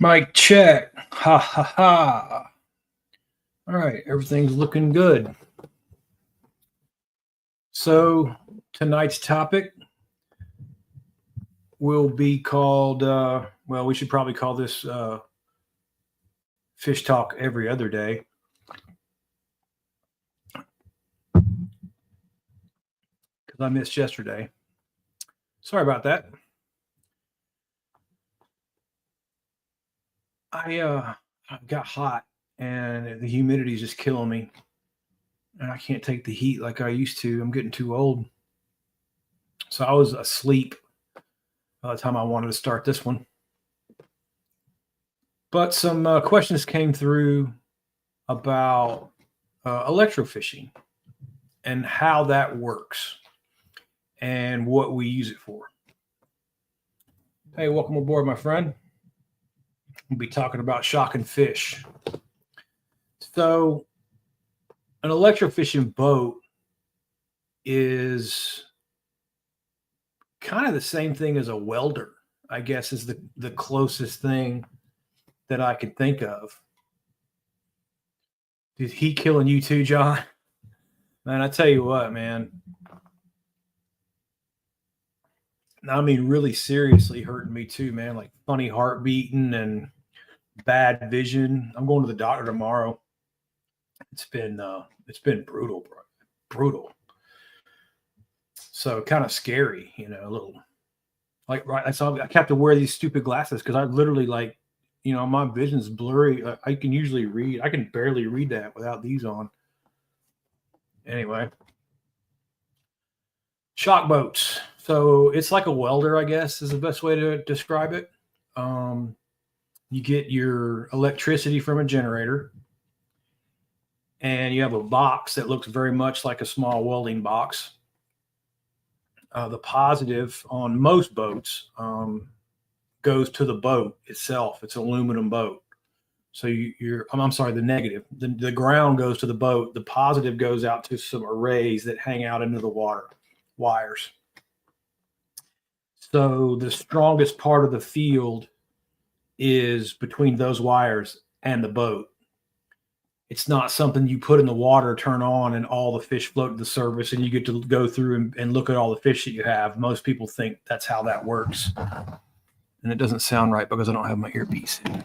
Mic check. Ha ha ha. All right, everything's looking good. So tonight's topic will be called, well, we should probably call this Fish Talk every other day. Because I missed yesterday. Sorry about that. I got hot and the humidity is just killing me. And I can't take the heat like I used to. I'm getting too old. So I was asleep by the time I wanted to start this one. But some questions came through about electrofishing and how that works and what we use it for. Hey, welcome aboard, my friend. We'll be talking about shocking fish. So, an electrofishing boat is kind of the same thing as a welder, I guess, is the closest thing that I could think of. Is heat killing you too, John? Man, I tell you what, man. I mean, really seriously hurting me too, man. Like funny heart beating and bad vision. I'm going to the doctor tomorrow. It's been brutal, bro. Brutal. So kind of scary, a little. Like right, I have to wear these stupid glasses because I literally my vision's blurry. I can usually read. I can barely read that without these on. Anyway, shock boats. So it's like a welder, I guess, is the best way to describe it. You get your electricity from a generator, and you have a box that looks very much like a small welding box. The positive on most boats goes to the boat itself. It's an aluminum boat. So I'm sorry, the negative. The ground goes to the boat. The positive goes out to some arrays that hang out into the water, wires. So the strongest part of the field is between those wires and the boat. It's not something you put in the water, turn on, and all the fish float to the surface, and you get to go through and look at all the fish that you have. Most people think that's how that works. And it doesn't sound right because I don't have my earpiece in.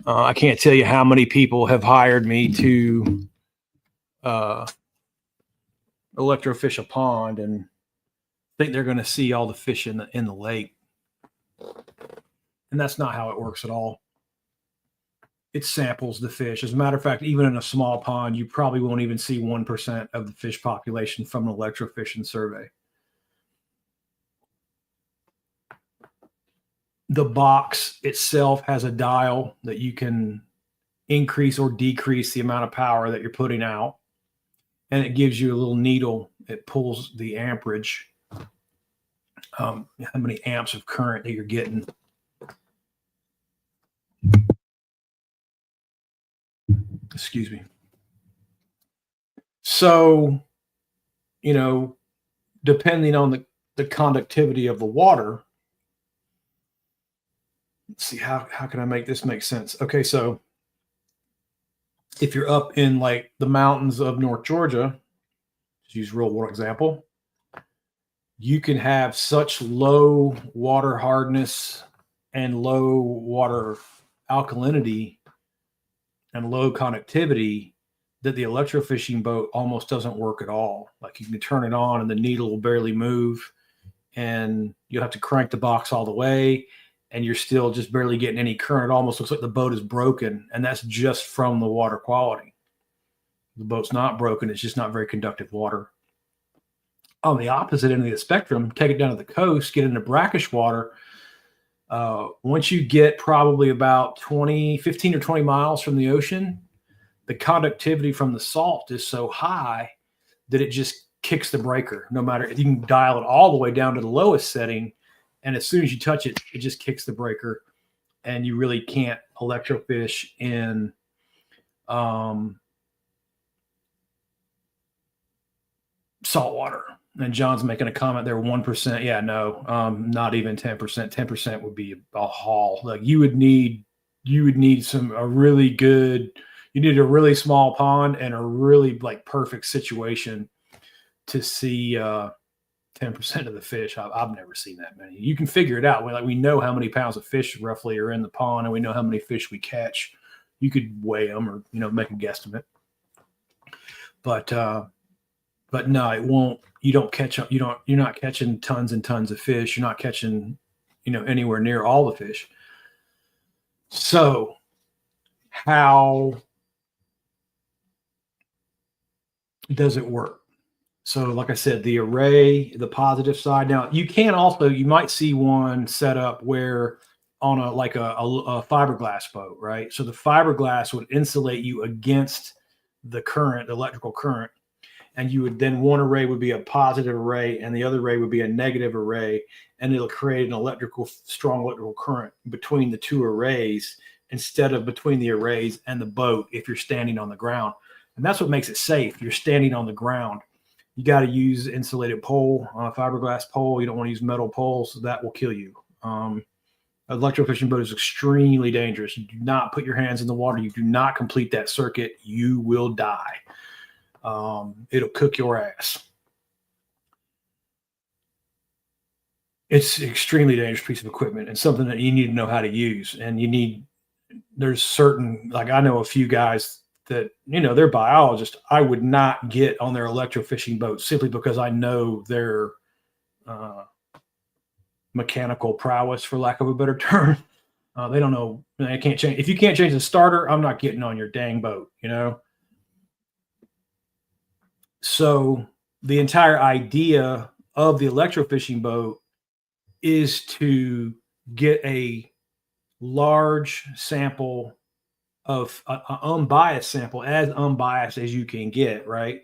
I can't tell you how many people have hired me to electrofish a pond and think they're going to see all the fish in the lake. And that's not how it works at all. It samples the fish. As a matter of fact, even in a small pond, you probably won't even see 1% of the fish population from an electrofishing survey. The box itself has a dial that you can increase or decrease the amount of power that you're putting out. And it gives you a little needle. It pulls the amperage, how many amps of current that you're getting. Excuse me. So, depending on the conductivity of the water, let's see, how can I make this make sense? Okay, so if you're up in like the mountains of North Georgia, to use real world example, you can have such low water hardness and low water alkalinity and low conductivity that the electrofishing boat almost doesn't work at all. Like you can turn it on and the needle will barely move, and you'll have to crank the box all the way, and you're still just barely getting any current. It almost looks like the boat is broken, and that's just from the water quality. The boat's not broken. It's just not very conductive water. On the opposite end of the spectrum, take it down to the coast, get into brackish water. Once you get probably about 15 or 20 miles from the ocean, the conductivity from the salt is so high that it just kicks the breaker. No matter, you can dial it all the way down to the lowest setting, and as soon as you touch it, it just kicks the breaker, and you really can't electrofish in salt water. And John's making a comment there, 1%. Yeah, no, not even 10%. 10% would be a haul. Like you would need a really good, you need a really small pond and a really like perfect situation to see 10% of the fish. I've never seen that many. You can figure it out. We know how many pounds of fish roughly are in the pond, and we know how many fish we catch. You could weigh them or make a guesstimate. But no, it won't. You don't catch up. You're not catching tons and tons of fish. You're not catching, anywhere near all the fish. So how does it work? So like I said, the array, the positive side. Now you might see one set up where on a fiberglass boat, right? So the fiberglass would insulate you against the current, the electrical current. And you would then, one array would be a positive array and the other array would be a negative array, and it'll create an strong electrical current between the two arrays instead of between the arrays and the boat if you're standing on the ground. And that's what makes it safe. You're standing on the ground. You got to use insulated pole, fiberglass pole. You don't want to use metal poles. That will kill you. Electrofishing boat is extremely dangerous. You do not put your hands in the water. You do not complete that circuit. You will die. It'll cook your ass. It's an extremely dangerous piece of equipment and something that you need to know how to use. And there's certain, like I know a few guys that, they're biologists. I would not get on their electrofishing boat simply because I know their mechanical prowess, for lack of a better term. They don't know. They can't change. If you can't change the starter, I'm not getting on your dang boat, So the entire idea of the electrofishing boat is to get a large sample of an unbiased sample, as unbiased as you can get, right?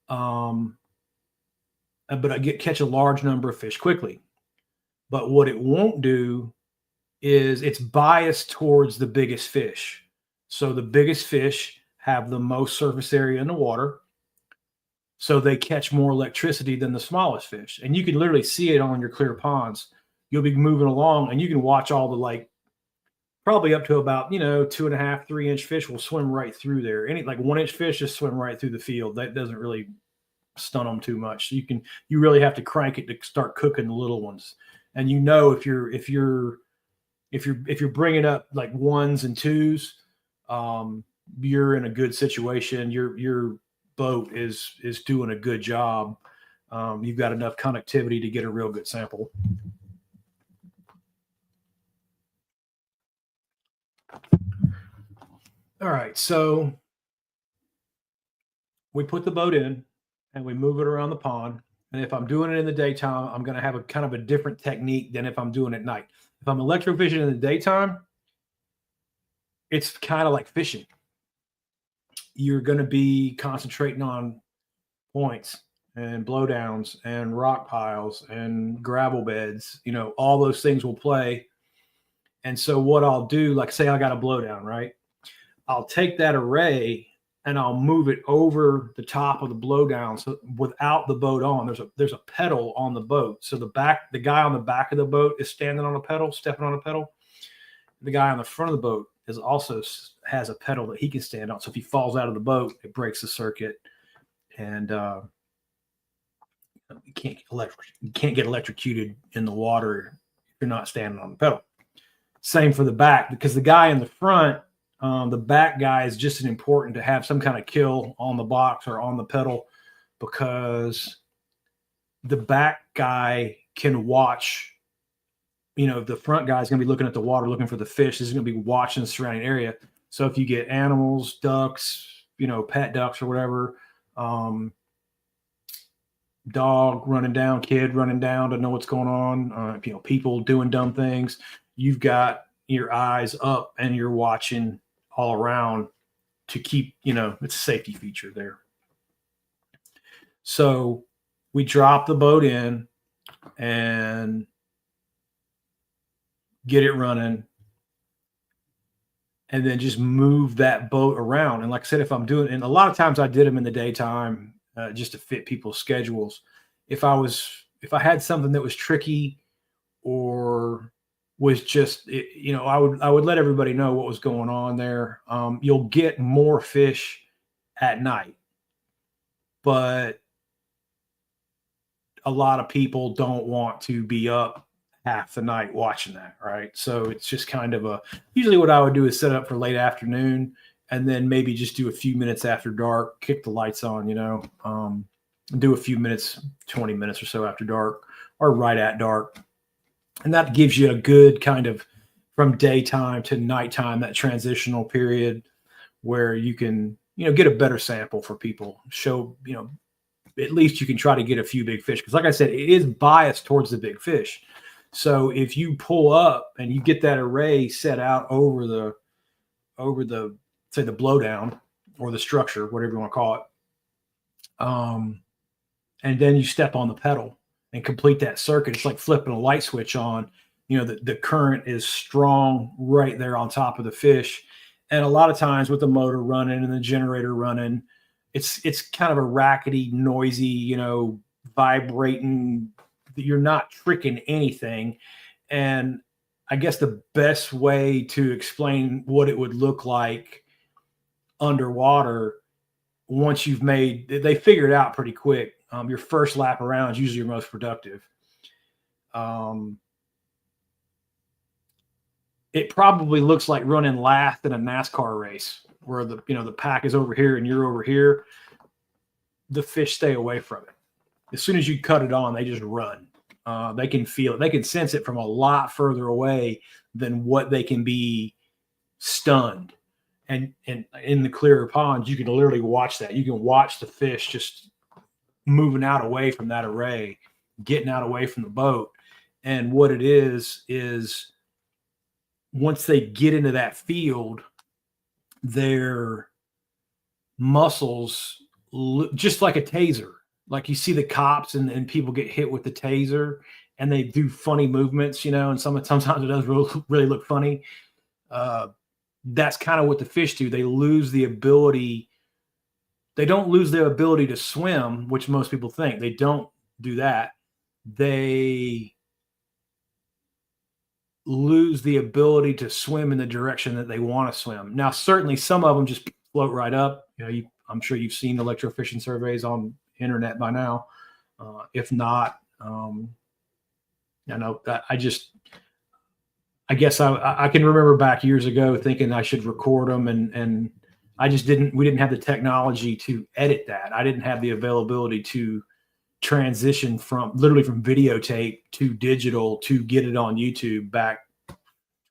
But catch a large number of fish quickly. But what it won't do is it's biased towards the biggest fish. So the biggest fish have the most surface area in the water. So they catch more electricity than the smallest fish. And you can literally see it on your clear ponds. You'll be moving along and you can watch all the probably up to about, 2.5, 3-inch fish will swim right through there. Any 1-inch fish just swim right through the field. That doesn't really stun them too much. So you really have to crank it to start cooking the little ones. And if you're bringing up like 1s and 2s, you're in a good situation. Your boat is doing a good job. You've got enough connectivity to get a real good sample. All right, so we put the boat in and we move it around the pond. And if I'm doing it in the daytime, I'm going to have a kind of a different technique than if I'm doing it at night. If I'm electrofishing in the daytime, it's kind of like fishing. You're going to be concentrating on points and blowdowns and rock piles and gravel beds. All those things will play. And so what I'll do, like say I got a blowdown, right? I'll take that array and I'll move it over the top of the blowdown. So without the boat on, there's a pedal on the boat. So the guy on the back of the boat is standing on a pedal, stepping on a pedal. The guy on the front of the boat has a pedal that he can stand on. So if he falls out of the boat, it breaks the circuit, and you can't get electrocuted in the water if you're not standing on the pedal. Same for the back, because the guy in the front, the back guy is just as important to have some kind of kill on the box or on the pedal, because the back guy can watch. The front guy is going to be looking at the water, looking for the fish. This is going to be watching the surrounding area. So if you get animals, ducks, pet ducks or whatever, dog running down, kid running down to know what's going on, people doing dumb things, you've got your eyes up and you're watching all around to keep, it's a safety feature there. So we drop the boat in and get it running, and then just move that boat around. And like I said, if I'm doing, and a lot of times I did them in the daytime just to fit people's schedules. if I had something that was tricky or was just, I would let everybody know what was going on there. You'll get more fish at night, but a lot of people don't want to be up half the night watching that, right? So it's just kind of usually what I would do is set up for late afternoon and then maybe just do a few minutes after dark, kick the lights on, do a few minutes, 20 minutes or so after dark or right at dark. And that gives you a good kind of from daytime to nighttime, that transitional period where you can, get a better sample for people. Show, at least you can try to get a few big fish. Because like I said, it is biased towards the big fish. So if you pull up and you get that array set out over the say the blowdown or the structure, whatever you want to call it, and then you step on the pedal and complete that circuit, it's like flipping a light switch on. The current is strong right there on top of the fish. And a lot of times with the motor running and the generator running, it's kind of a rackety, noisy, vibrating. You're not tricking anything. And I guess the best way to explain what it would look like underwater, once they figure it out pretty quick. Your first lap around is usually your most productive. It probably looks like running last in a NASCAR race where the pack is over here and you're over here. The fish stay away from it. As soon as you cut it on, they just run. They can feel it. They can sense it from a lot further away than what they can be stunned. And in the clearer ponds, you can literally watch that. You can watch the fish just moving out away from that array, getting out away from the boat. And what it is once they get into that field, their muscles, just like a taser, like you see the cops and people get hit with the taser and they do funny movements, and sometimes it does really look funny. That's kind of what the fish do. They lose the ability. They don't lose their ability to swim, which most people think. They don't do that. They lose the ability to swim in the direction that they want to swim. Now, certainly some of them just float right up. I'm sure you've seen electrofishing surveys on the internet by now. If not, I guess I can remember back years ago thinking I should record them and we didn't have the technology to edit that. I didn't have the availability to transition from videotape to digital to get it on YouTube back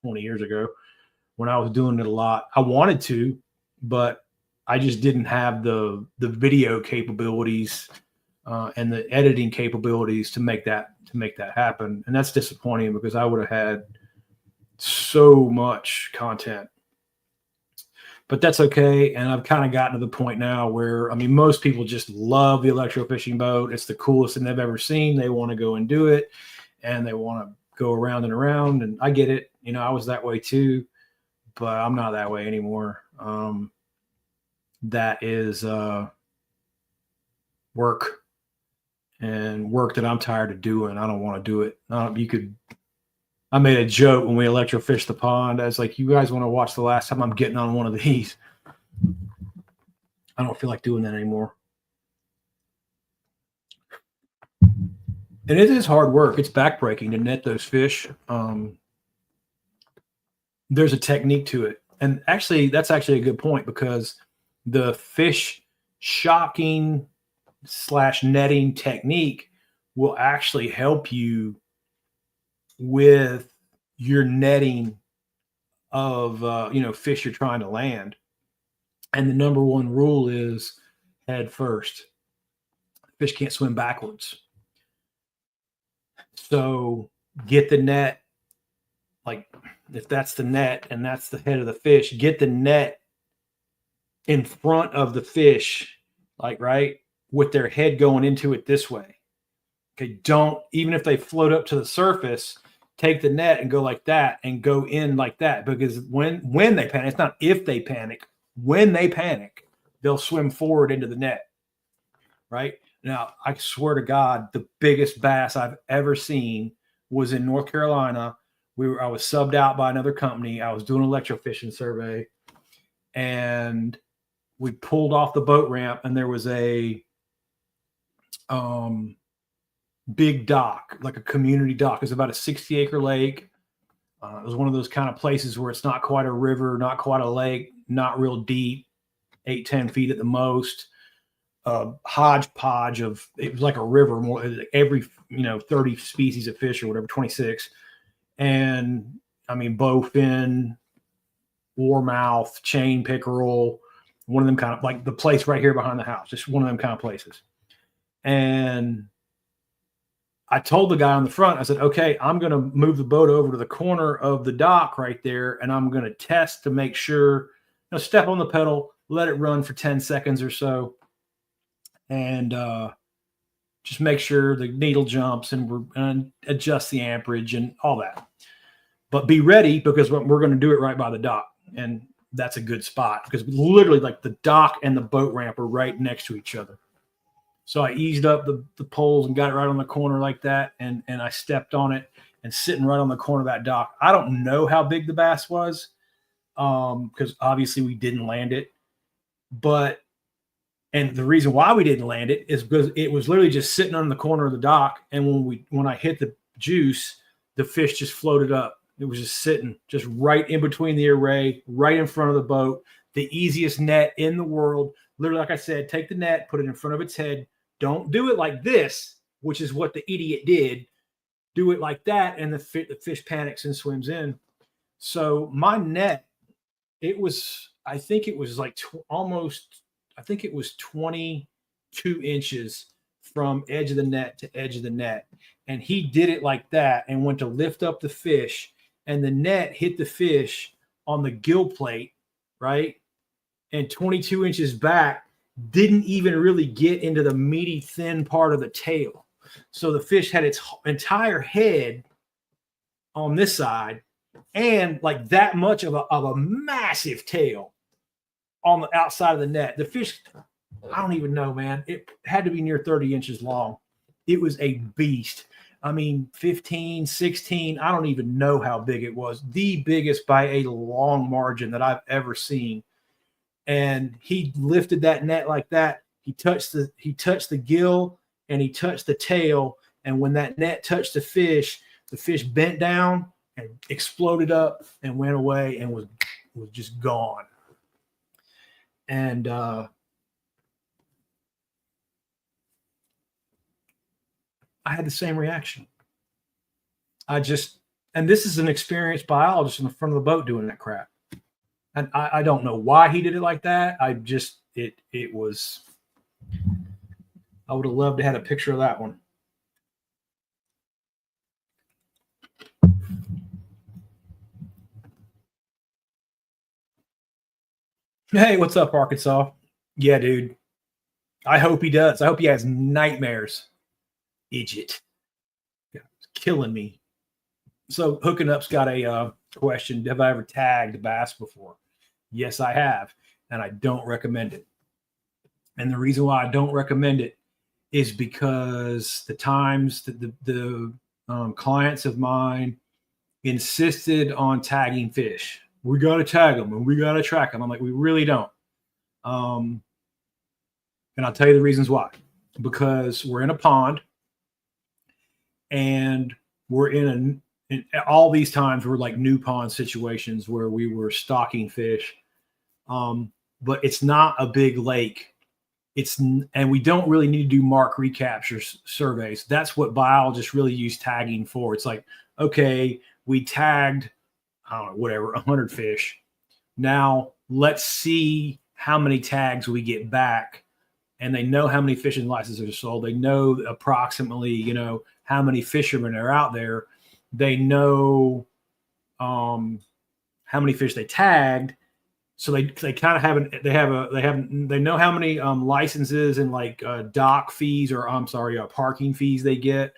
20 years ago when I was doing it a lot. I wanted to, but I just didn't have the video capabilities and the editing capabilities to make that happen. And that's disappointing because I would have had so much content. But that's okay. And I've kind of gotten to the point now where, most people just love the electrofishing boat. It's the coolest thing they've ever seen. They want to go and do it and they want to go around and around. And I get it. I was that way too, but I'm not that way anymore. That is work that I'm tired of doing. I don't want to do it. I made a joke when we electrofished the pond. I was like, you guys want to watch the last time I'm getting on one of these? I don't feel like doing that anymore. And it is hard work. It's backbreaking to net those fish. There's a technique to it. And actually, that's actually a good point because the fish shocking / netting technique will actually help you with your netting of fish you're trying to land. And the number one rule is head first. Fish can't swim backwards. So get the net, like if that's the net and that's the head of the fish, get the net in front of the fish, like right with their head going into it this way. Okay, even if they float up to the surface, take the net and go like that and go in like that, because when they panic, it's not if they panic, when they panic, they'll swim forward into the net, right? Now, I swear to God, the biggest bass I've ever seen was in North Carolina. I was subbed out by another company. I was doing an electrofishing survey, and we pulled off the boat ramp, and there was a big dock, like a community dock. It was about a 60-acre lake. It was one of those kind of places where it's not quite a river, not quite a lake, not real deep, 8-10 feet at the most. Hodgepodge of, it was like a river, more every 30 species of fish or whatever, 26. And I mean, bowfin, warmouth, chain pickerel, one of them kind of like the place right here behind the house, just one of them kind of places. And I told the guy on the front, I said, okay, I'm going to move the boat over to the corner of the dock right there, and I'm going to test to make sure, step on the pedal, let it run for 10 seconds or so, and just make sure the needle jumps and adjust the amperage and all that. But be ready, because we're going to do it right by the dock, and that's a good spot because literally like the dock and the boat ramp are right next to each other. So I eased up the poles and got it right on the corner like that. And I stepped on it, and sitting right on the corner of that dock. I don't know how big the bass was, because obviously we didn't land it. And the reason why we didn't land it is because it was literally just sitting on the corner of the dock. And when I hit the juice, the fish just floated up. It was just sitting just right in between the array, right in front of the boat. The easiest net in the world. Literally, like I said, take the net, put it in front of its head. Don't do it like this, which is what the idiot did. Do it like that, and the fish panics and swims in. So my net, I think it was like I think it was 22 inches from edge of the net to edge of the net. And he did it like that and went to lift up the fish, and the net hit the fish on the gill plate, right? And 22 inches back, didn't even really get into the meaty, thin part of the tail. So the fish had its entire head on this side and like that much of a massive tail on the outside of the net. The fish, I don't even know, man. It had to be near 30 inches long. It was a beast. I mean, 15, 16, I don't even know how big it was. The biggest by a long margin that I've ever seen. And he lifted that net like that. He touched the gill and he touched the tail. And when that net touched the fish bent down and exploded up and went away and was just gone. And I had the same reaction. And this is an experienced biologist in the front of the boat doing that crap. And I don't know why he did it like that. I would have loved to have a picture of that one. Hey, what's up, Arkansas? Yeah, dude. I hope he does. I hope he has nightmares. Idiot. Yeah, it's killing me. So Hooking Up's got a question. Have I ever tagged bass before? Yes, I have. And I don't recommend it. And the reason why I don't recommend it is because the times that the clients of mine insisted on tagging fish. We got to tag them and we got to track them. I'm like, we really don't. And I'll tell you the reasons why. Because we're in a pond, and we're in all these times were like new pond situations where we were stocking fish. But it's not a big lake. And we don't really need to do mark recapture surveys. That's what biologists really use tagging for. It's like, okay, we tagged, I don't know, whatever, 100 fish. Now let's see how many tags we get back. And they know how many fishing licenses are sold. They know approximately, how many fishermen are out there. They know how many fish they tagged. So they kind of they know how many licenses and like dock fees or parking fees they get.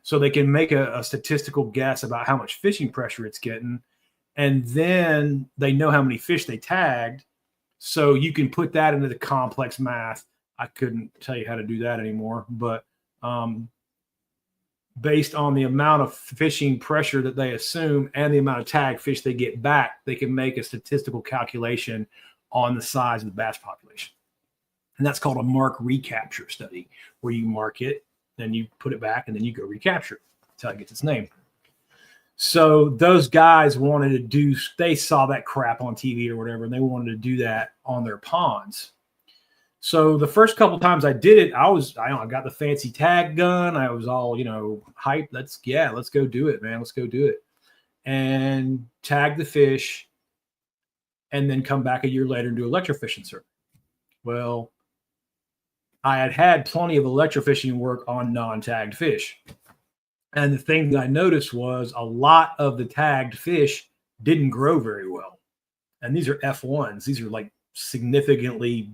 So they can make a statistical guess about how much fishing pressure it's getting. And then they know how many fish they tagged. So you can put that into the complex math I couldn't tell you how to do that anymore, but based on the amount of fishing pressure that they assume and the amount of tag fish they get back, they can make a statistical calculation on the size of the bass population. And that's called a mark recapture study, where you mark it, then you put it back, and then you go recapture it. That's how it gets its name. So those guys wanted to do, they saw that crap on TV or whatever, and they wanted to do that on their ponds. So the first couple times I did it, I got the fancy tag gun. I was all, hyped. Let's go do it, man. Let's go do it. And tag the fish, and then come back a year later and do electrofishing survey. Well, I had plenty of electrofishing work on non-tagged fish. And the thing that I noticed was a lot of the tagged fish didn't grow very well. And these are F1s. These are like significantly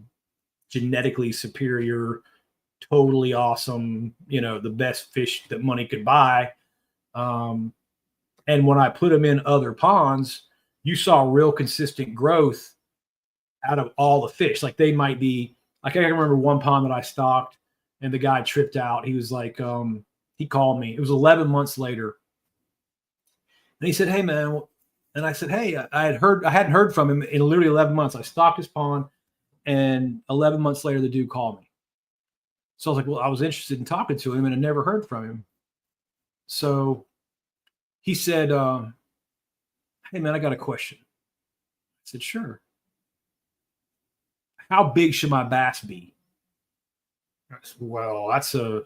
genetically superior, totally awesome, the best fish that money could buy. And when I put them in other ponds, you saw real consistent growth out of all the fish. Like they might be, like I can remember one pond that I stocked and the guy tripped out. He was like, he called me. It was 11 months later. And he said, "Hey man." And I said, "Hey, I hadn't heard from him in literally 11 months. I stocked his pond, and 11 months later, the dude called me." So I was like, well, I was interested in talking to him and I never heard from him. So he said, "Hey man, I got a question." I said, "Sure. How big should my bass be?" I said, "Well, I said,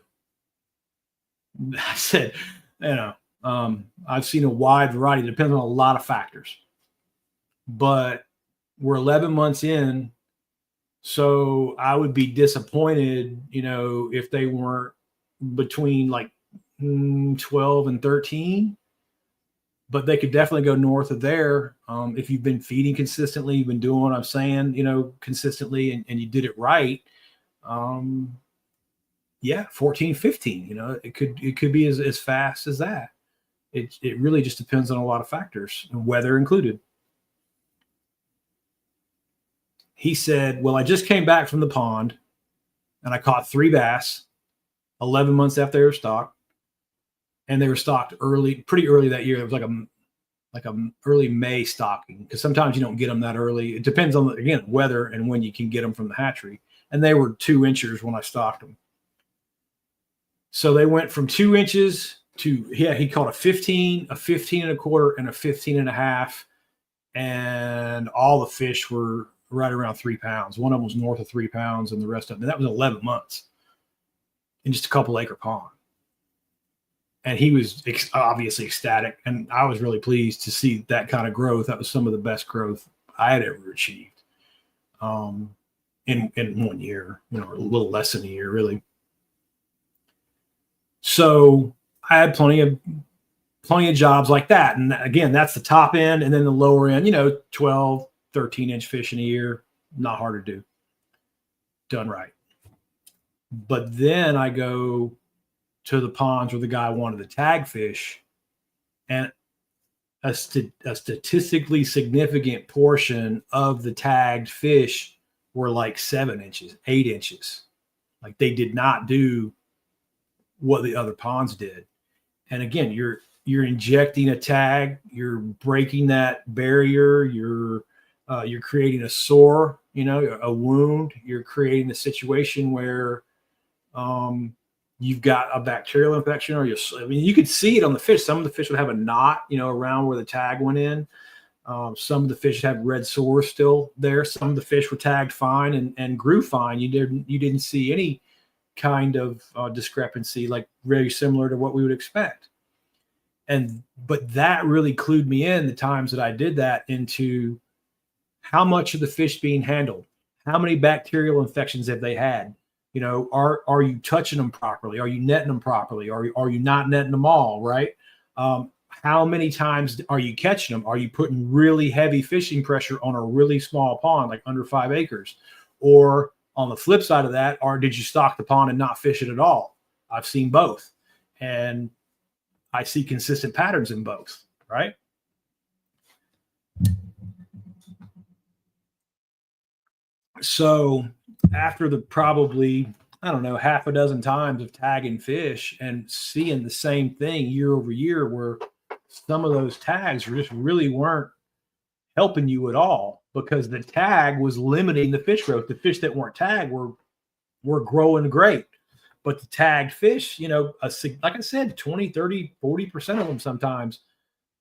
I've seen a wide variety. It depends on a lot of factors, but we're 11 months in. So I would be disappointed, if they weren't between like 12 and 13, but they could definitely go north of there. If you've been feeding consistently, you've been doing what I'm saying, consistently, and you did it right. 14, 15, it could be as fast as that. It really just depends on a lot of factors, weather included." He said, "Well, I just came back from the pond and I caught 3 bass 11 months after they were stocked, and they were stocked pretty early that year. It was like a early May stocking, because sometimes you don't get them that early. It depends on again, weather and when you can get them from the hatchery. And they were 2 inchers when I stocked them. So they went from 2 inches to, he caught a 15, a 15 and a quarter, and a 15 and a half. And all the fish were right around 3 pounds. One of them was north of 3 pounds, and the rest of them, and that was 11 months in just a couple acre pond. And he was obviously ecstatic. And I was really pleased to see that kind of growth. That was some of the best growth I had ever achieved in 1 year, a little less than a year, really. So I had plenty of jobs like that. And again, that's the top end. And then the lower end, 12, 13-inch fish in a year, not hard to do, done right. But then I go to the ponds where the guy wanted the tag fish, and a statistically significant portion of the tagged fish were like 7 inches, 8 inches. Like they did not do what the other ponds did. And again, you're injecting a tag, you're breaking that barrier, you're creating a sore, a wound. You're creating a situation where you've got a bacterial infection, you could see it on the fish. Some of the fish would have a knot, around where the tag went in. Some of the fish had red sores still there. Some of the fish were tagged fine and grew fine. You didn't see any kind of discrepancy, like very similar to what we would expect. But that really clued me in, the times that I did that, into how much of the fish being handled, how many bacterial infections have they had? Are you touching them properly? Are you netting them properly? Are you not netting them all, right? How many times are you catching them? Are you putting really heavy fishing pressure on a really small pond, like under 5 acres? Or on the flip side of that, or did you stock the pond and not fish it at all? I've seen both. And I see consistent patterns in both, right? So after the probably, I don't know, half a dozen times of tagging fish and seeing the same thing year over year, where some of those tags just really weren't helping you at all, because the tag was limiting the fish growth. The fish that weren't tagged were growing great. But the tagged fish, you know, like I said, 20, 30, 40% of them sometimes,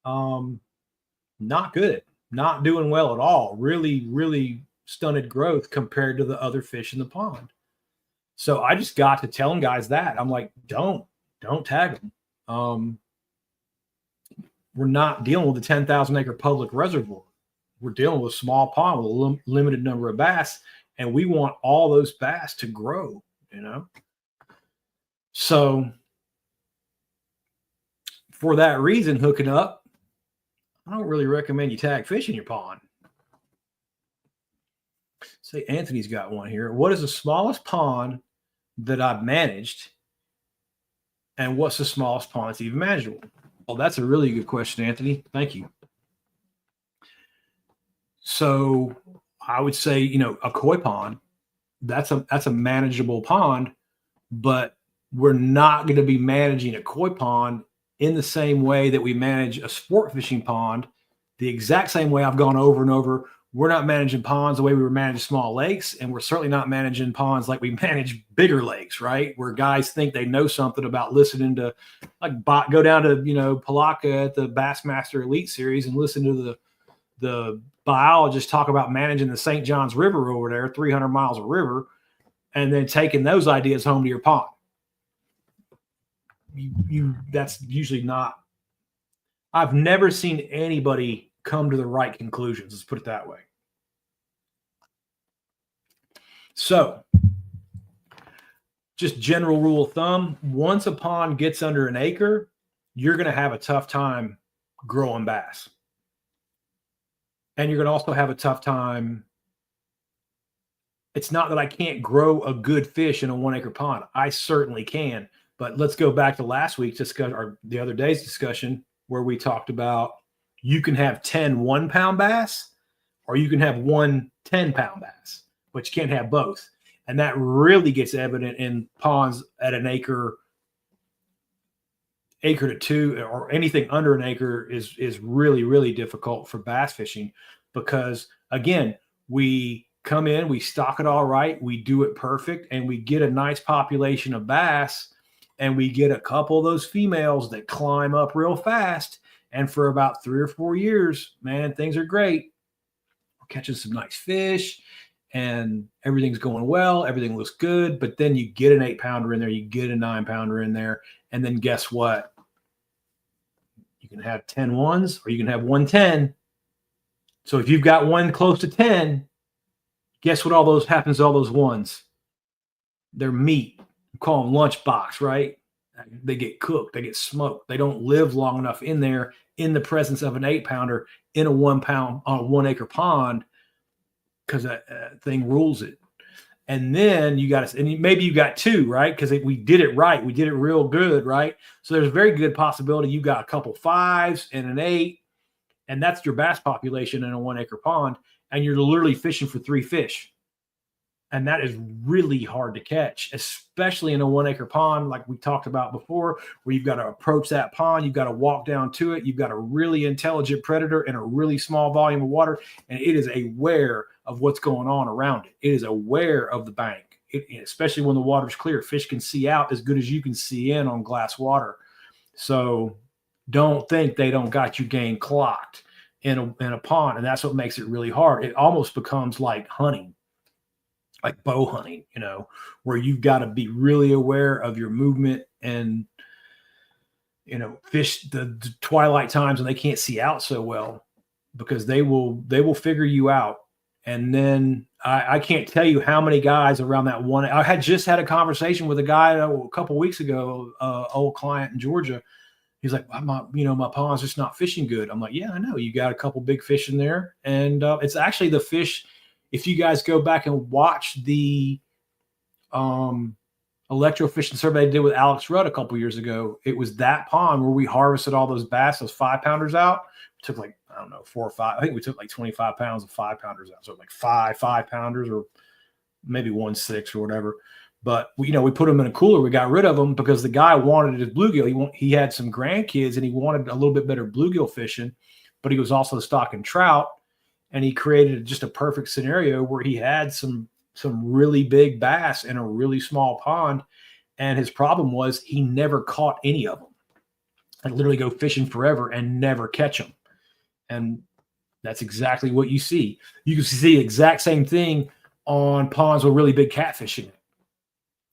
not good, not doing well at all. Really, really stunted growth compared to the other fish in the pond. So I just got to telling guys that. I'm like, don't tag them. We're not dealing with a 10,000 acre public reservoir. We're dealing with a small pond with a limited number of bass, and we want all those bass to grow, you know? So for that reason, hooking up, I don't really recommend you tag fish in your pond. Say Anthony's got one here. What is the smallest pond that I've managed, and what's the smallest pond that's even manageable? Well, that's a really good question, Anthony. Thank you. So I would say, you know, a koi pond, that's a manageable pond, but we're not going to be managing a koi pond in the same way that we manage a sport fishing pond, the exact same way I've gone over and over. We're not managing ponds the way we were managing small lakes, and we're certainly not managing ponds like we manage bigger lakes, right? Where guys think they know something about listening to, like, go down to, you know, Palaka at the Bassmaster Elite Series and listen to the biologists talk about managing the St. Johns River over there, 300 miles of river, and then taking those ideas home to your pond. That's usually not. I've never seen anybody come to the right conclusions. Let's put it that way. So, just general rule of thumb: once a pond gets under an acre, you're going to have a tough time growing bass. And you're going to also have a tough time. It's not that I can't grow a good fish in a 1 acre pond. I certainly can. But let's go back to last week's discussion, or the other day's discussion, where we talked about you can have 10 1-pound bass, or you can have 1 10-pound bass, but you can't have both. And that really gets evident in ponds at an acre to 2, or anything under an acre is really, really difficult for bass fishing, because again, we come in, we stock it all right, we do it perfect, and we get a nice population of bass, and we get a couple of those females that climb up real fast. And for about 3 or 4 years, man, things are great. We're catching some nice fish and everything's going well. Everything looks good. But then you get an 8-pounder in there, you get a 9-pounder in there. And then guess what? You can have 10 ones, or you can have 1 10. So if you've got one close to 10, guess what all those happens to all those ones? They're meat. Call them lunchbox, right? They get cooked, they get smoked. They don't live long enough in there in the presence of an 8-pounder in a 1-pound on a 1 acre pond, because that thing rules it. And then you got to, and maybe you got 2, right? Because we did it right, we did it real good, right? So there's a very good possibility you got a couple 5s and an 8, and that's your bass population in a 1 acre pond, and you're literally fishing for 3 fish. And that is really hard to catch, especially in a 1 acre pond, like we talked about before, where you've got to approach that pond. You've got to walk down to it. You've got a really intelligent predator in a really small volume of water, and it is aware of what's going on around it. It is aware of the bank, especially when the water's clear. Fish can see out as good as you can see in on glass water. So don't think they don't got you game clocked in a pond, and that's what makes it really hard. It almost becomes like hunting, like bow hunting, you know, where you've got to be really aware of your movement, and, you know, fish the twilight times when they can't see out so well, because they will figure you out. And then I can't tell you how many guys around that one. I had just had a conversation with a guy a couple of weeks ago, old client in Georgia. He's like, my pond's just not fishing good. I'm like, yeah, I know. You got a couple big fish in there, and it's actually the fish. If you guys go back and watch the electrofishing survey I did with Alex Rudd a couple years ago, it was that pond where we harvested all those bass, those 5-pounders out. We took like, I don't know, 4 or 5. I think we took like 25 pounds of 5-pounders out. So like 5 5-pounders, or maybe 1.6 or whatever. But we put them in a cooler. We got rid of them because the guy wanted his bluegill. He had some grandkids and he wanted a little bit better bluegill fishing, but he was also stocking trout. And he created just a perfect scenario where he had some really big bass in a really small pond. And his problem was he never caught any of them. I'd literally go fishing forever and never catch them. And that's exactly what you see. You can see the exact same thing on ponds with really big catfish in it.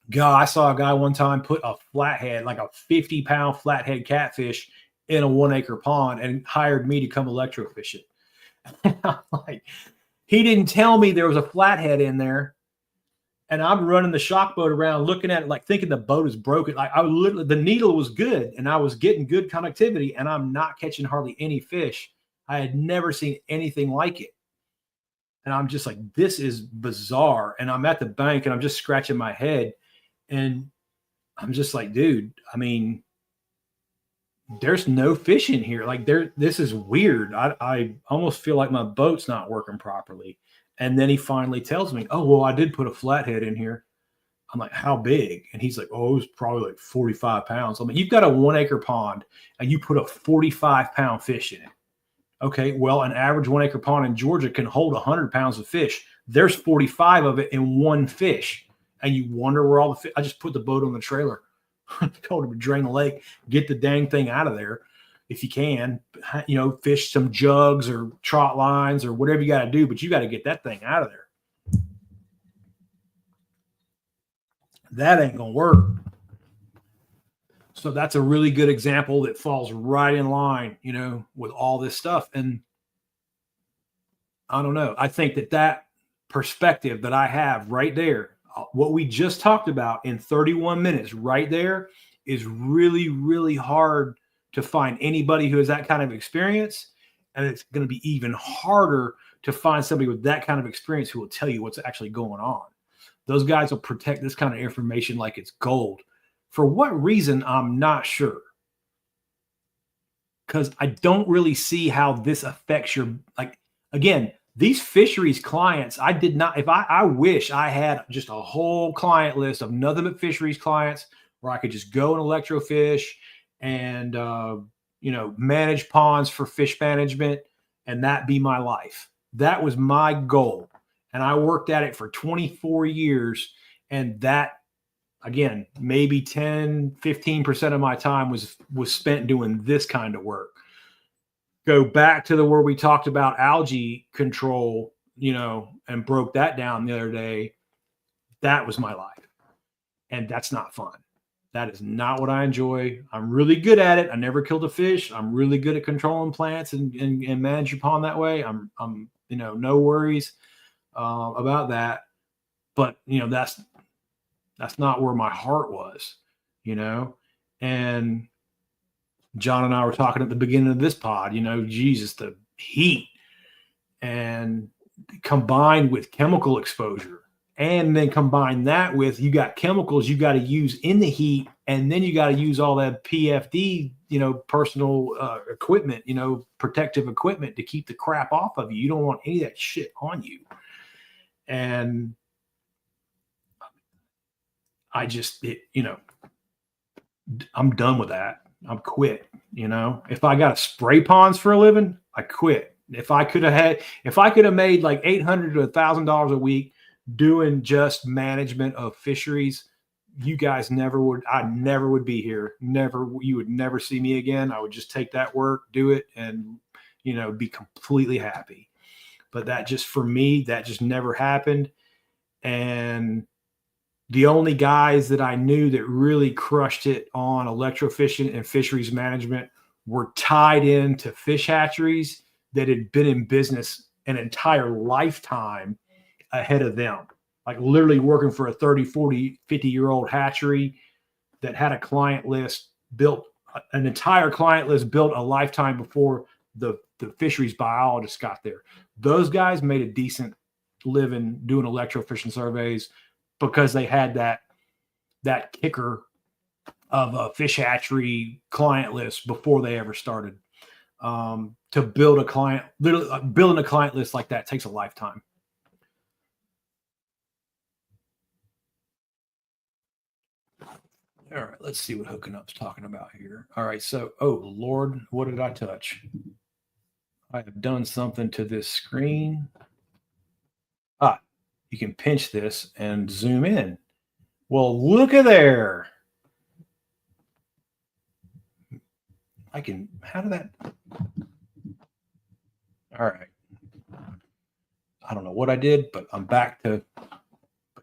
God, I saw a guy one time put a flathead, like a 50-pound flathead catfish, in a 1 acre pond and hired me to come electrofish it. I'm like, he didn't tell me there was a flathead in there. And I'm running the shock boat around looking at it, like thinking the boat is broken. Like the needle was good and I was getting good connectivity and I'm not catching hardly any fish. I had never seen anything like it. And I'm just like, this is bizarre. And I'm at the bank and I'm just scratching my head. And I'm just like, dude, I mean, there's no fish in here. Like this is weird. I almost feel like my boat's not working properly. And then he finally tells me, oh, well, I did put a flathead in here. I'm like, how big? And he's like, oh, it was probably like 45 pounds. I'm like, you've got a 1 acre pond and you put a 45-pound fish in it. Okay, well, an average 1 acre pond in Georgia can hold 100 pounds of fish. There's 45 of it in one fish. And you wonder where all the fish, I just put the boat on the trailer, told him to drain the lake, get the dang thing out of there if you can, fish some jugs or trot lines or whatever you got to do, but you got to get that thing out of there. That ain't going to work. So that's a really good example that falls right in line, with all this stuff. And I don't know. I think that perspective that I have right there, what we just talked about in 31 minutes right there, is really, really hard to find anybody who has that kind of experience. And it's going to be even harder to find somebody with that kind of experience who will tell you what's actually going on. Those guys will protect this kind of information like it's gold. For what reason, I'm not sure. Because I don't really see how this affects your, again, these fisheries clients, I wish I had just a whole client list of nothing but fisheries clients where I could just go and electrofish and, manage ponds for fish management, and that be my life. That was my goal. And I worked at it for 24 years. And that, again, maybe 10, 15% of my time was spent doing this kind of work. Go back to where we talked about algae control, and broke that down the other day. That was my life. And that's not fun. That is not what I enjoy. I'm really good at it. I never killed a fish. I'm really good at controlling plants and manage your pond that way. I'm no worries about that. But, that's not where my heart was, and John and I were talking at the beginning of this pod, Jesus, the heat, and combined with chemical exposure, and then combine that with, you got chemicals you got to use in the heat, and then you got to use all that PFD, personal equipment, protective equipment to keep the crap off of you. You don't want any of that shit on you. And I just, I'm done with that. I'm quit. If I got to spray ponds for a living, I quit. If I could have made like $800 to $1,000 a week doing just management of fisheries, I never would be here. You would never see me again. I would just take that work, do it, and, be completely happy. But for me, that just never happened. And the only guys that I knew that really crushed it on electrofishing and fisheries management were tied into fish hatcheries that had been in business an entire lifetime ahead of them. Like literally working for a 30, 40, 50-year-old hatchery that had a client list built, an entire client list built a lifetime before the fisheries biologists got there. Those guys made a decent living doing electrofishing surveys because they had that kicker of a fish hatchery client list before they ever started. To build building a client list like that takes a lifetime. All right, let's see what hooking up's talking about here. All right, so, oh Lord, what did I touch? I have done something to this screen. Ah, you can pinch this and zoom in. Well, look at there. I can, how did that? All right. I don't know what I did, but I'm back to,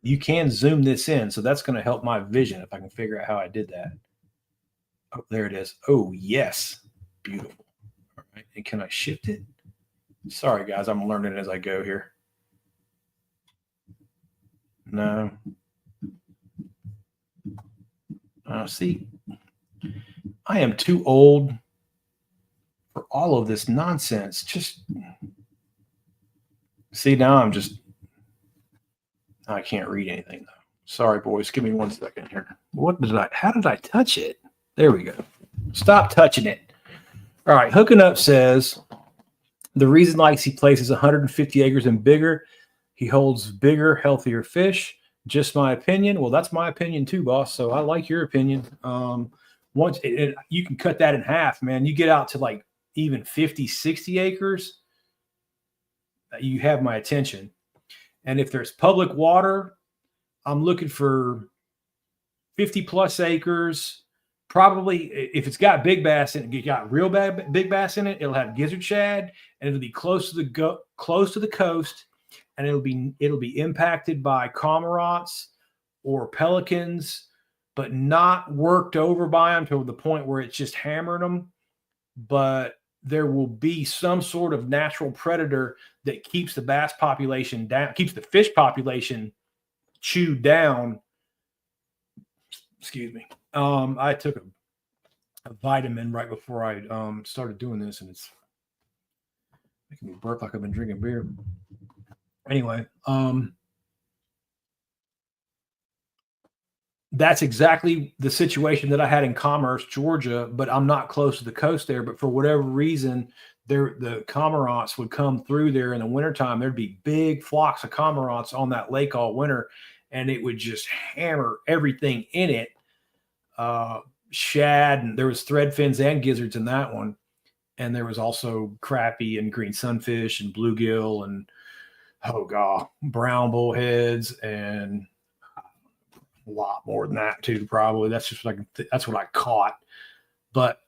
you can zoom this in. So that's going to help my vision if I can figure out how I did that. Oh, there it is. Oh, yes. Beautiful. All right. And can I shift it? Sorry, guys. I'm learning as I go here. No. See, I am too old for all of this nonsense. Just see, now I'm just, I can't read anything though. Sorry, boys. Give me 1 second here. How did I touch it? There we go. Stop touching it. All right. Hooking Up says the reason likes he places 150 acres and bigger. He holds bigger, healthier fish. Just my opinion. Well, that's my opinion too, boss. So I like your opinion. Once you can cut that in half, man. You get out to like even 50, 60 acres, you have my attention. And if there's public water, I'm looking for 50 plus acres. Probably if it's got big bass in it, you got real big bass in it, it'll have gizzard shad, and it'll be close to the coast, and it'll be impacted by cormorants or pelicans, but not worked over by them to the point where it's just hammering them. But there will be some sort of natural predator that keeps the bass population down, keeps the fish population chewed down. Excuse me. I took a vitamin right before I started doing this, and it's making me burp like I've been drinking beer. Anyway, that's exactly the situation that I had in Commerce, Georgia, but I'm not close to the coast there. But for whatever reason, the cormorants would come through there in the wintertime. There'd be big flocks of cormorants on that lake all winter, and it would just hammer everything in it. Shad, and there was thread fins and gizzards in that one. And there was also crappie and green sunfish and bluegill and, oh god, brown bullheads and a lot more than that too, probably. That's just like, that's what I caught. But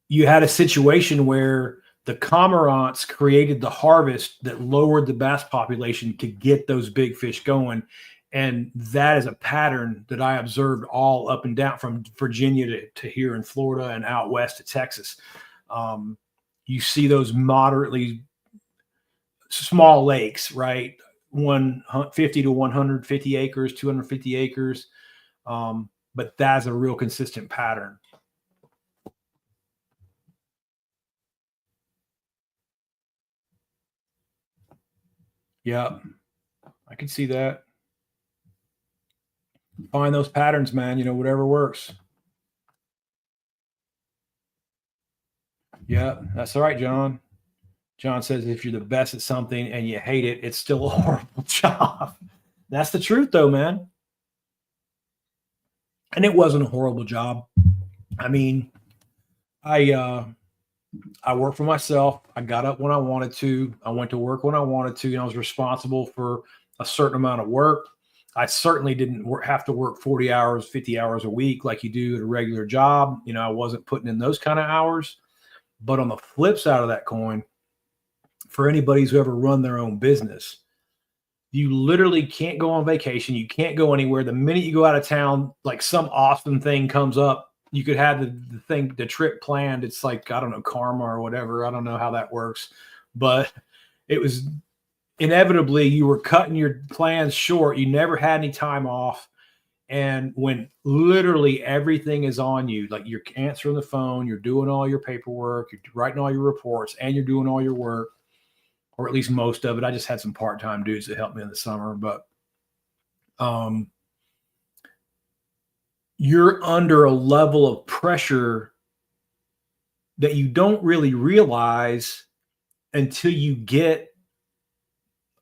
you had a situation where the cormorants created the harvest that lowered the bass population to get those big fish going. And that is a pattern that I observed all up and down from Virginia to here in Florida and out west to Texas. You see those moderately small lakes, right? 150 to 150 acres, 250 acres. But that's a real consistent pattern. Yeah, I can see that. Find those patterns, man. Whatever works. Yeah, that's all right, John. John says if you're the best at something and you hate it, it's still a horrible job. That's the truth, though, man. And it wasn't a horrible job. I mean, I worked for myself. I got up when I wanted to. I went to work when I wanted to. I was responsible for a certain amount of work. I certainly didn't have to work 40 hours, 50 hours a week like you do at a regular job. I wasn't putting in those kind of hours. But on the flip side of that coin, for anybody who's ever run their own business, you literally can't go on vacation. You can't go anywhere. The minute you go out of town, like some awesome thing comes up, you could have the trip planned. It's like, I don't know, karma or whatever. I don't know how that works, but it was inevitably you were cutting your plans short. You never had any time off. And when literally everything is on you, like you're answering the phone, you're doing all your paperwork, you're writing all your reports, and you're doing all your work, or at least most of it. I just had some part-time dudes that helped me in the summer, but you're under a level of pressure that you don't really realize until you get,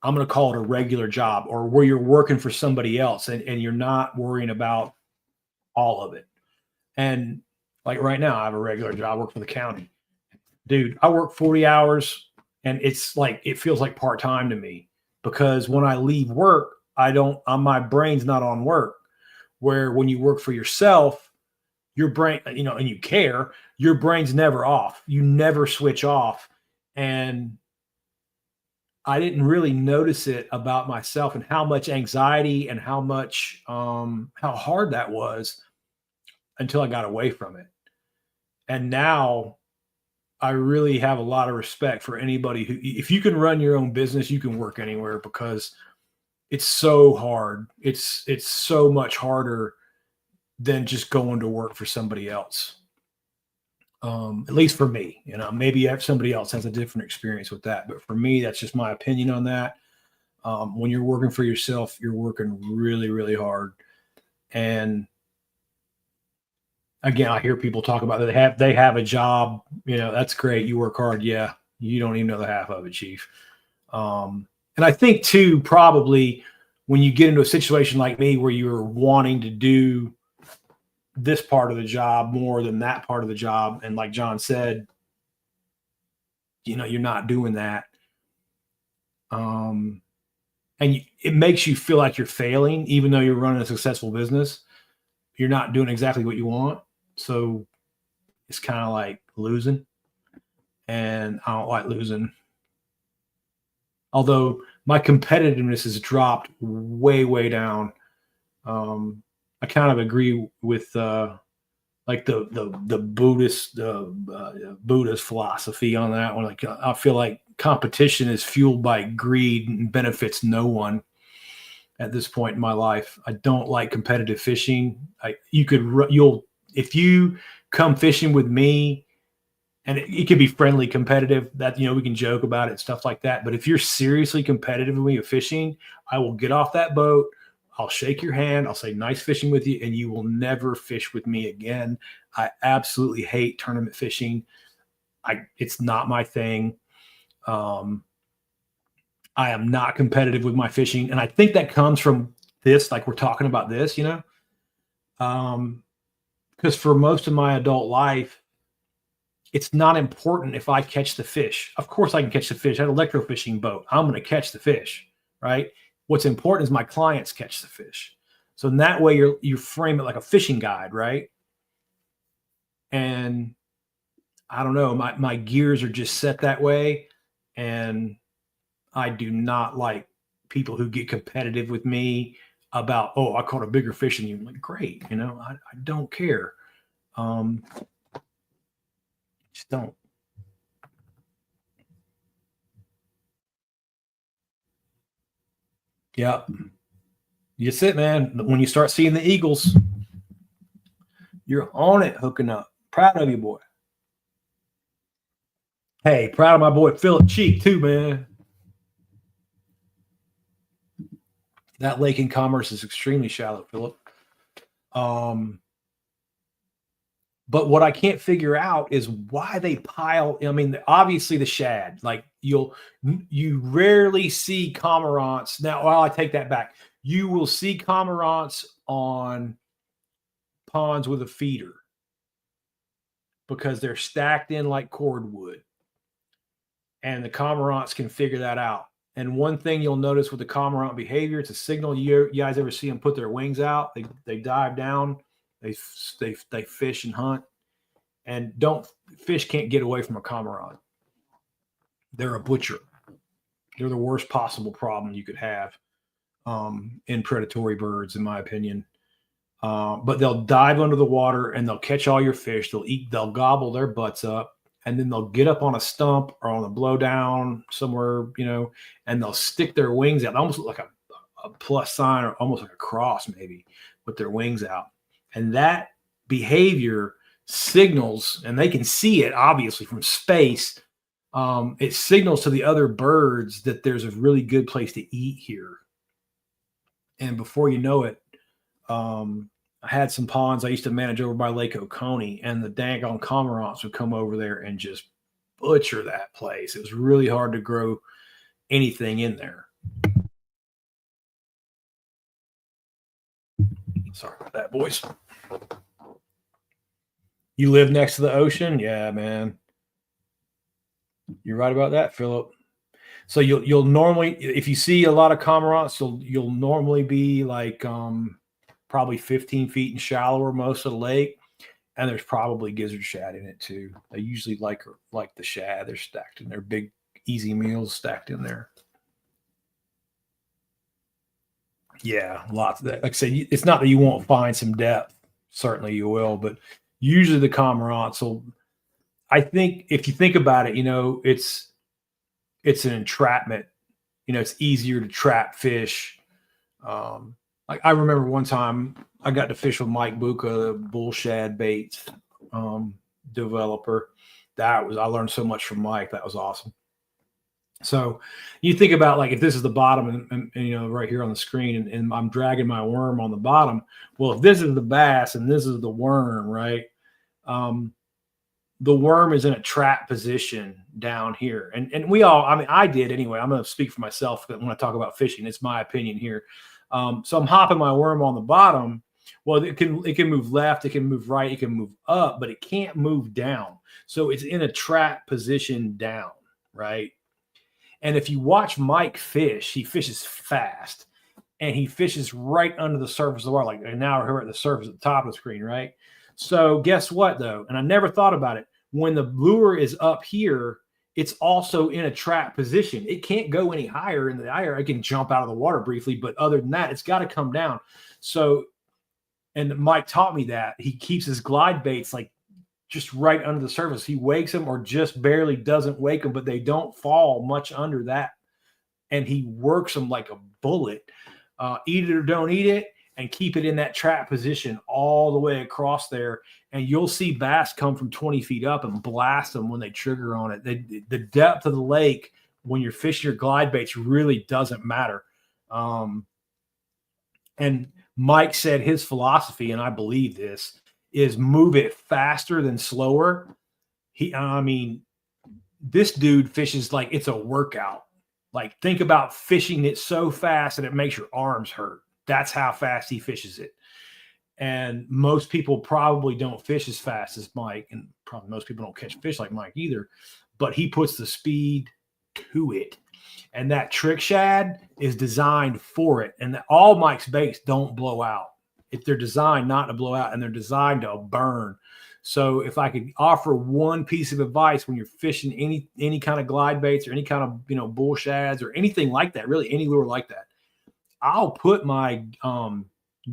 I'm going to call it a regular job, or where you're working for somebody else and you're not worrying about all of it. And like right now, I have a regular job, I work for the county. Dude, I work 40 hours and it's like, it feels like part-time to me because when I leave work, my brain's not on work. Where when you work for yourself, your brain, and you care, your brain's never off. You never switch off. And I didn't really notice it about myself and how much anxiety and how much, how hard that was until I got away from it. And now I really have a lot of respect for anybody who, if you can run your own business, you can work anywhere because it's so hard. It's so much harder than just going to work for somebody else. At least for me, maybe somebody else has a different experience with that, but for me, that's just my opinion on that. When you're working for yourself, you're working really, really hard. And again, I hear people talk about that they have a job, that's great. You work hard. Yeah. You don't even know the half of it, Chief. And I think too, probably when you get into a situation like me, where you're wanting to do this part of the job more than that part of the job. And like John said, you're not doing that. And it makes you feel like you're failing, even though you're running a successful business. You're not doing exactly what you want. So it's kind of like losing. And I don't like losing. Although my competitiveness has dropped way, way down. I kind of agree with like the Buddhist philosophy on that one. Like I feel like competition is fueled by greed and benefits no one at this point in my life. I don't like competitive fishing. If you come fishing with me, and it can be friendly competitive, that we can joke about it, stuff like that. But if you're seriously competitive with me of fishing, I will get off that boat. I'll shake your hand. I'll say nice fishing with you, and you will never fish with me again. I absolutely hate tournament fishing. It's not my thing. I am not competitive with my fishing. And I think that comes from this, like we're talking about this, because for most of my adult life, it's not important if I catch the fish. Of course I can catch the fish. I had an electrofishing boat. I'm going to catch the fish, right? What's important is my clients catch the fish. So in that way, you frame it like a fishing guide, right? And I don't know, my gears are just set that way. And I do not like people who get competitive with me about, oh, I caught a bigger fish than you. I'm like, great. I don't care. Just don't. Yep. That's it, man. When you start seeing the eagles, you're on it, hooking up. Proud of you, boy. Hey, proud of my boy Philip Cheek too, man. That lake in Commerce is extremely shallow, Philip. But what I can't figure out is why they pile. I mean, obviously the shad. Like you rarely see cormorants. Now, well, I take that back. You will see cormorants on ponds with a feeder because they're stacked in like cordwood, and the cormorants can figure that out. And one thing you'll notice with the cormorant behavior, it's a signal. You guys ever see them put their wings out? They dive down. They fish and hunt, and fish can't get away from a cormorant. They're a butcher. They're the worst possible problem you could have in predatory birds, in my opinion. But they'll dive under the water and they'll catch all your fish. They'll gobble their butts up, and then they'll get up on a stump or on a blowdown somewhere, and they'll stick their wings out, almost like a plus sign or almost like a cross, maybe, with their wings out. And that behavior signals, and they can see it obviously from space. It signals to the other birds that there's a really good place to eat here. And before you know it, I had some ponds I used to manage over by Lake Oconee, and the daggone cormorants would come over there and just butcher that place. It was really hard to grow anything in there. Sorry about that, boys. You live next to the ocean? Yeah, man. You're right about that, Philip. So you'll normally, if you see a lot of cormorants, you'll normally be like probably 15 feet and shallower most of the lake, and there's probably gizzard shad in it too. They usually like the shad. They're stacked in their big easy meals stacked in there. Yeah, lots of that. Like I said, it's not that you won't find some depth. Certainly you will, but usually the cormorants will. I think if you think about it, it's an entrapment. It's easier to trap fish. Like I remember one time I got to fish with Mike Buca, the bull shad baits developer. I learned so much from Mike. That was awesome. So you think about like if this is the bottom and right here on the screen and I'm dragging my worm on the bottom. Well, if this is the bass and this is the worm, right? The worm is in a trap position down here. And we all, I mean, I did anyway. I'm going to speak for myself when I talk about fishing. It's my opinion here. So I'm hopping my worm on the bottom. Well, it can move left, it can move right, it can move up, but it can't move down. So it's in a trap position down, right? And if you watch Mike fish, he fishes fast and he fishes right under the surface of the water. Like now we're at the surface at the top of the screen, right? So guess what though? And I never thought about it. When the lure is up here, it's also in a trap position. It can't go any higher in the air. It can jump out of the water briefly, but other than that, it's got to come down. So, and Mike taught me that he keeps his glide baits like just right under the surface. He wakes them or just barely doesn't wake them, but they don't fall much under that. And he works them like a bullet. Eat it or don't eat it, and keep it in that trap position all the way across there. And you'll see bass come from 20 feet up and blast them when they trigger on it. The depth of the lake when you're fishing your glide baits really doesn't matter. And Mike said his philosophy, and I believe this, is move it faster than slower. This dude fishes like it's a workout. Like think about fishing it so fast that it makes your arms hurt. That's how fast he fishes it. And most people probably don't fish as fast as Mike, and probably most people don't catch fish like Mike either, but he puts the speed to it. And that trick shad is designed for it. And all Mike's baits don't blow out. If they're designed not to blow out, and they're designed to burn. So if I could offer one piece of advice when you're fishing any kind of glide baits or any kind of bull shads or anything like that, really any lure like that, I'll put my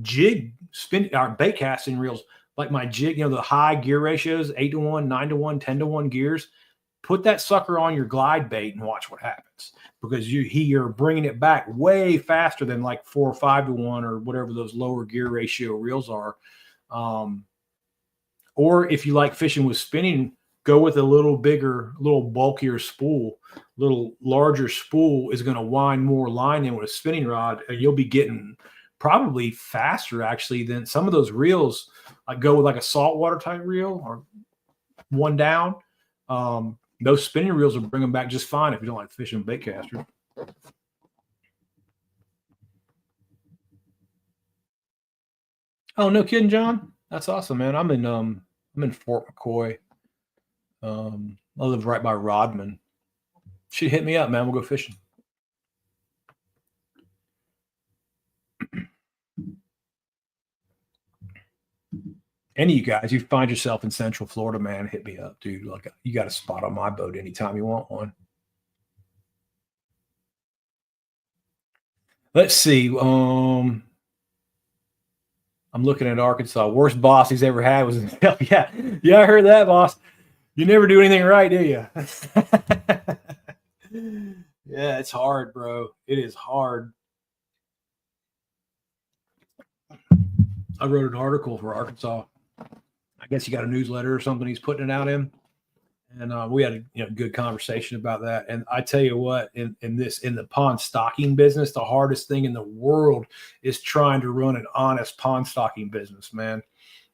jig spin or bait casting reels, like my jig, the high gear ratios, 8-to-1, 9-to-1, 10-to-1 gears. Put that sucker on your glide bait and watch what happens, because you're bringing it back way faster than like 4 or 5-to-1 or whatever those lower gear ratio reels are. Or if you like fishing with spinning, go with a little bigger, little bulkier spool. Little larger spool is going to wind more line in with a spinning rod, and you'll be getting probably faster actually than some of those reels. I go with like a saltwater type reel or one down. Those spinning reels will bring them back just fine if you don't like fishing bait caster. Oh, no kidding, John. That's awesome, man. I'm in Fort McCoy. I live right by Rodman. Should hit me up, man. We'll go fishing. Any of you guys, you find yourself in Central Florida, man, hit me up, dude. Like you got a spot on my boat anytime you want one. Let's see. I'm looking at Arkansas. Worst boss he's ever had was yeah. I heard that, boss. You never do anything right, do you? Yeah, it's hard, bro. It is hard. I wrote an article for Arkansas. I guess he got a newsletter or something he's putting it out in. And we had a good conversation about that. And I tell you what, in the pond stocking business, the hardest thing in the world is trying to run an honest pond stocking business, man.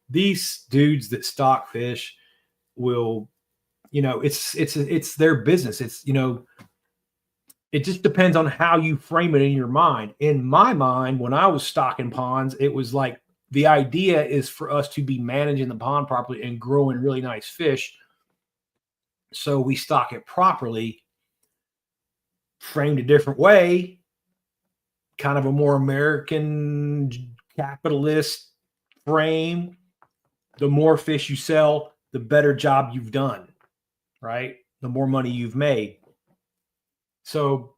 These dudes that stock fish will, it's their business. It's, it just depends on how you frame it in your mind. In my mind, when I was stocking ponds, it was like the idea is for us to be managing the pond properly and growing really nice fish. So we stock it properly, framed a different way, kind of a more American capitalist frame. The more fish you sell, the better job you've done, right? The more money you've made. So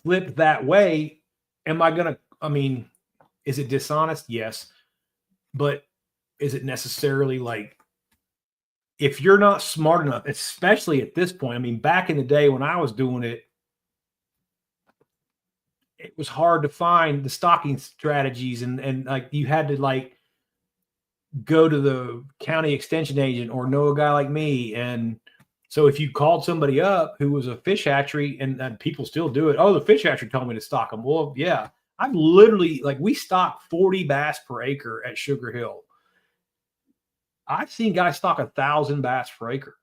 flip that way. Is it dishonest? Yes. But is it necessarily like, if you're not smart enough, especially at this point, I mean, back in the day when I was doing it, it was hard to find the stocking strategies, and like you had to like go to the county extension agent or know a guy like me. And so if you called somebody up who was a fish hatchery, and people still do it, oh, the fish hatchery told me to stock them. Well, yeah, I've literally, like, we stock 40 bass per acre at Sugar Hill. I've seen guys stock 1,000 bass per acre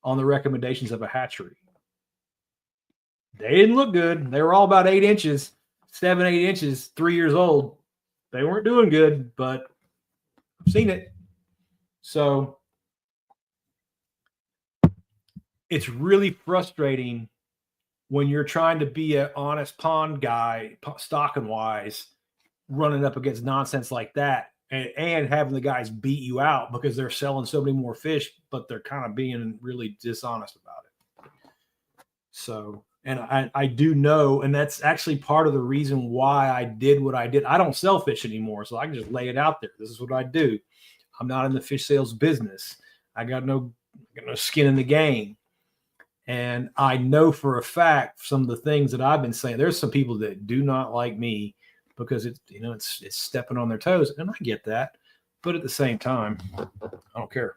on the recommendations of a hatchery. They didn't look good. They were all about 8 inches, 7, 8 inches, 3 years old. They weren't doing good, but I've seen it. So it's really frustrating when you're trying to be an honest pond guy, stocking wise, running up against nonsense like that, and having the guys beat you out because they're selling so many more fish, but they're kind of being really dishonest about it. So, and I do know, and that's actually part of the reason why I did what I did. I don't sell fish anymore, so I can just lay it out there. This is what I do. I'm not in the fish sales business. I got no skin in the game. And I know for a fact some of the things that I've been saying, there's some people that do not like me because it's stepping on their toes, and I get that. But at the same time, I don't care.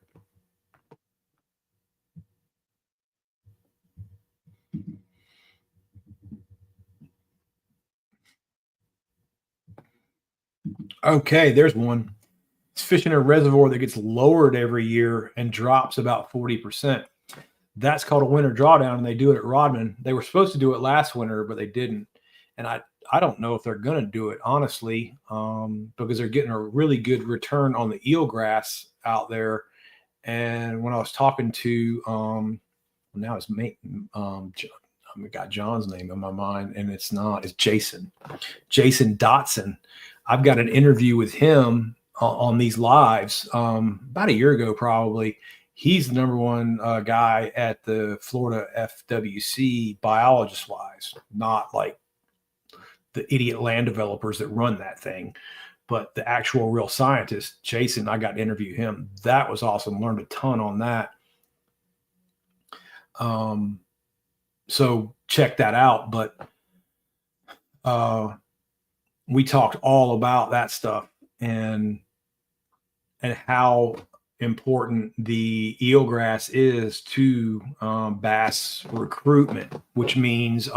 Okay, there's one. It's fishing a reservoir that gets lowered every year and drops about 40%. That's called a winter drawdown, and they do it at Rodman. They were supposed to do it last winter, but they didn't. And I don't know if they're going to do it, honestly, because they're getting a really good return on the eelgrass out there. And when I was talking to, now it's I've got John's name in my mind, and it's Jason Dotson. I've got an interview with him on these lives about a year ago, probably. He's the number one guy at the Florida FWC biologist wise, not like the idiot land developers that run that thing, but the actual real scientist, Jason. I got to interview him. That was awesome. Learned a ton on that. So check that out. But we talked all about that stuff and how important the eelgrass is to bass recruitment, which means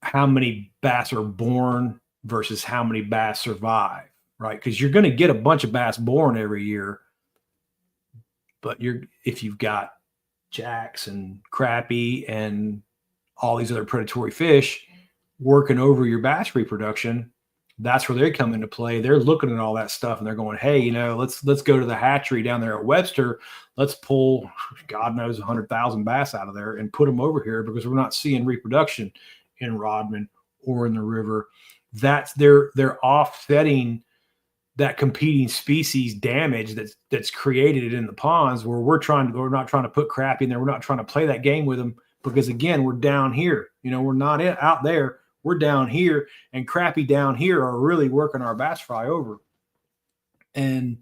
how many bass are born versus how many bass survive, right? Because you're going to get a bunch of bass born every year, but if you've got jacks and crappie and all these other predatory fish working over your bass reproduction, that's where they come into play. They're looking at all that stuff and they're going, hey, let's go to the hatchery down there at Webster. Let's pull, God knows, 100,000 bass out of there and put them over here because we're not seeing reproduction in Rodman or in the river. That's they're offsetting that competing species damage that's created in the ponds, where we're not trying to put crappie in there. We're not trying to play that game with them because, again, we're down here. We're not out there. We're down here, and crappie down here are really working our bass fry over. And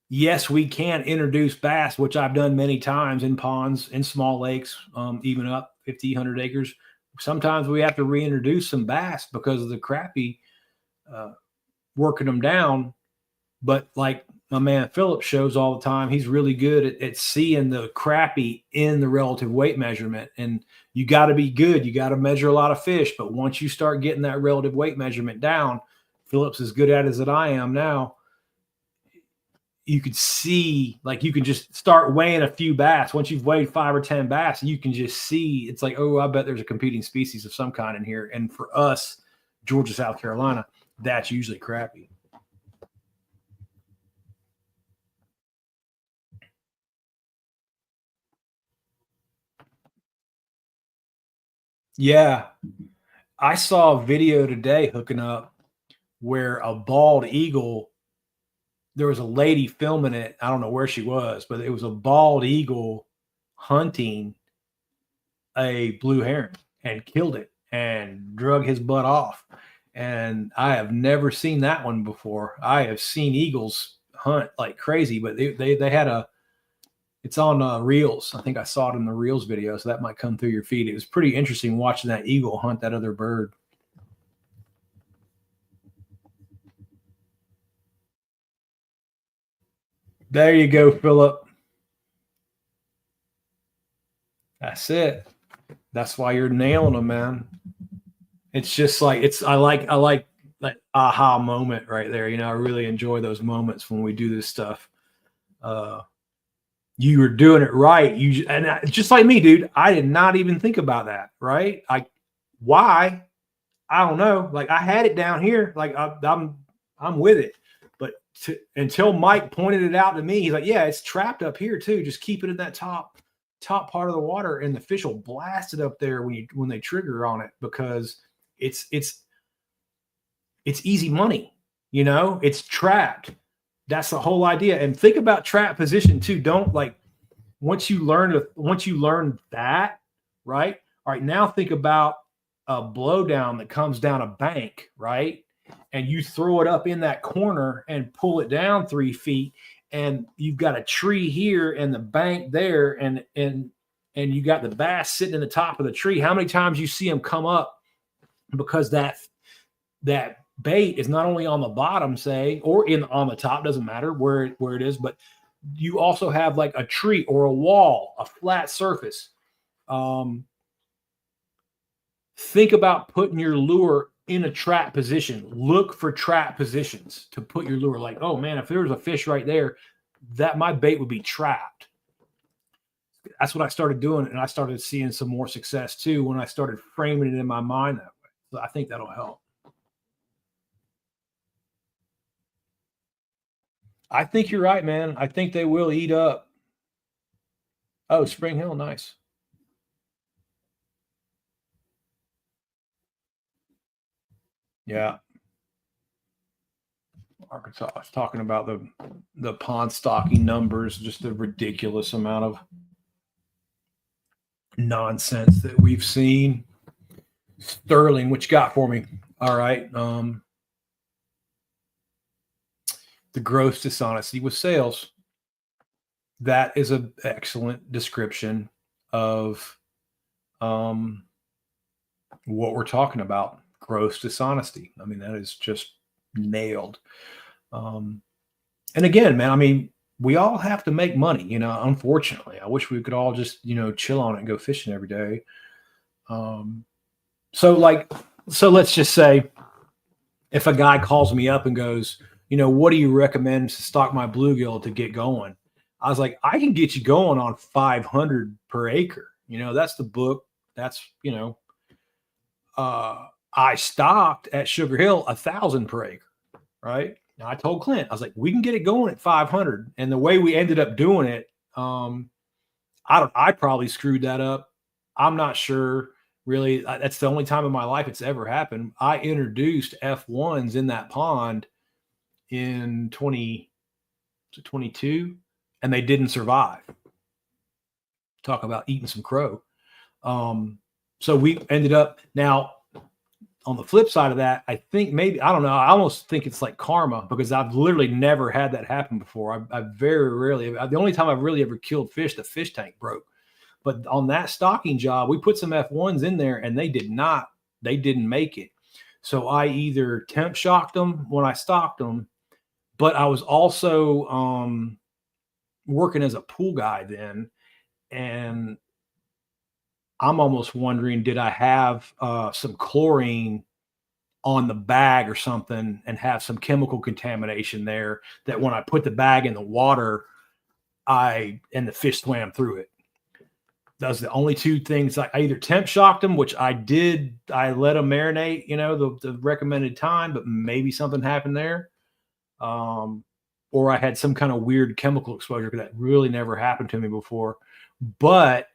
yes, we can introduce bass, which I've done many times in ponds, in small lakes, even up 50, 100 acres. Sometimes we have to reintroduce some bass because of the crappie working them down. But like my man Philip shows all the time, he's really good at seeing the crappie in the relative weight measurement. And you got to be good. You got to measure a lot of fish. But once you start getting that relative weight measurement down, Philip's as good at it as I am now. You could see, like, you can just start weighing a few bass. Once you've weighed 5 or 10 bass, you can just see, it's like, oh, I bet there's a competing species of some kind in here. And for us, Georgia, South Carolina, that's usually crappie. Yeah. I saw a video today hooking up where a bald eagle, there was a lady filming it. I don't know where she was, but it was a bald eagle hunting a blue heron and killed it and drug his butt off. And I have never seen that one before. I have seen eagles hunt like crazy, but they had a, it's on Reels. I think I saw it in the Reels video, so that might come through your feed. It was pretty interesting watching that eagle hunt that other bird. There you go, Philip. That's it. That's why you're nailing them, man. It's just like I like that aha moment right there. You know, I really enjoy those moments when we do this stuff. You were doing it right. Just like me, dude. I did not even think about that. Right? Why? I don't know. Like I had it down here. Like I'm with it. But until Mike pointed it out to me, he's like, "Yeah, it's trapped up here too. Just keep it in that top part of the water, and the fish will blast it up there when they trigger on it because it's easy money. You know, it's trapped. That's the whole idea. And think about trap position too. Don't like once you learn that, right? All right, now think about a blowdown that comes down a bank, right? And you throw it up in that corner and pull it down 3 feet, and you've got a tree here and the bank there, and you got the bass sitting in the top of the tree. How many times you see them come up because that bait is not only on the bottom, say, or on the top, doesn't matter where it is, but you also have like a tree or a wall, a flat surface. Think about putting your lure in a trap position. Look for trap positions to put your lure. Like, oh man, if there was a fish right there, that my bait would be trapped. That's what I started doing, and I started seeing some more success too when I started framing it in my mind that way. So I think that'll help. I think you're right, man. I think they will eat up. Oh, Spring Hill, nice. Yeah. Arkansas. I was talking about the pond stocking numbers, just the ridiculous amount of nonsense that we've seen. Sterling, what you got for me? All right. The gross dishonesty with sales. That is an excellent description of what we're talking about. Gross dishonesty. I mean, that is just nailed. And again, man, I mean, we all have to make money, you know, unfortunately. I wish we could all just, you know, chill on it and go fishing every day. So let's just say if a guy calls me up and goes, you know, what do you recommend to stock my bluegill to get going? I was like, I can get you going on 500 per acre. You know, that's the book. That's, you know, I stocked at Sugar Hill 1,000 per acre, right? Now I told Clint, I was like, we can get it going at 500. And the way we ended up doing it, I probably screwed that up. I'm not sure. Really, that's the only time in my life it's ever happened. I introduced F1s in that pond in 2022, and they didn't survive. Talk about eating some crow. So we ended up now on the flip side of that. I think maybe, I don't know. I almost think it's like karma because I've literally never had that happen before. I very rarely, the only time I've really ever killed fish, the fish tank broke. But on that stocking job, we put some F1s in there and they didn't make it. So I either temp shocked them when I stocked them, but I was also working as a pool guy then. And I'm almost wondering, did I have some chlorine on the bag or something and have some chemical contamination there that when I put the bag in the water, and the fish swam through it. Those are the only two things. I either temp shocked them, which I did. I let them marinate, the recommended time, but maybe something happened there. Or I had some kind of weird chemical exposure, because that really never happened to me before. But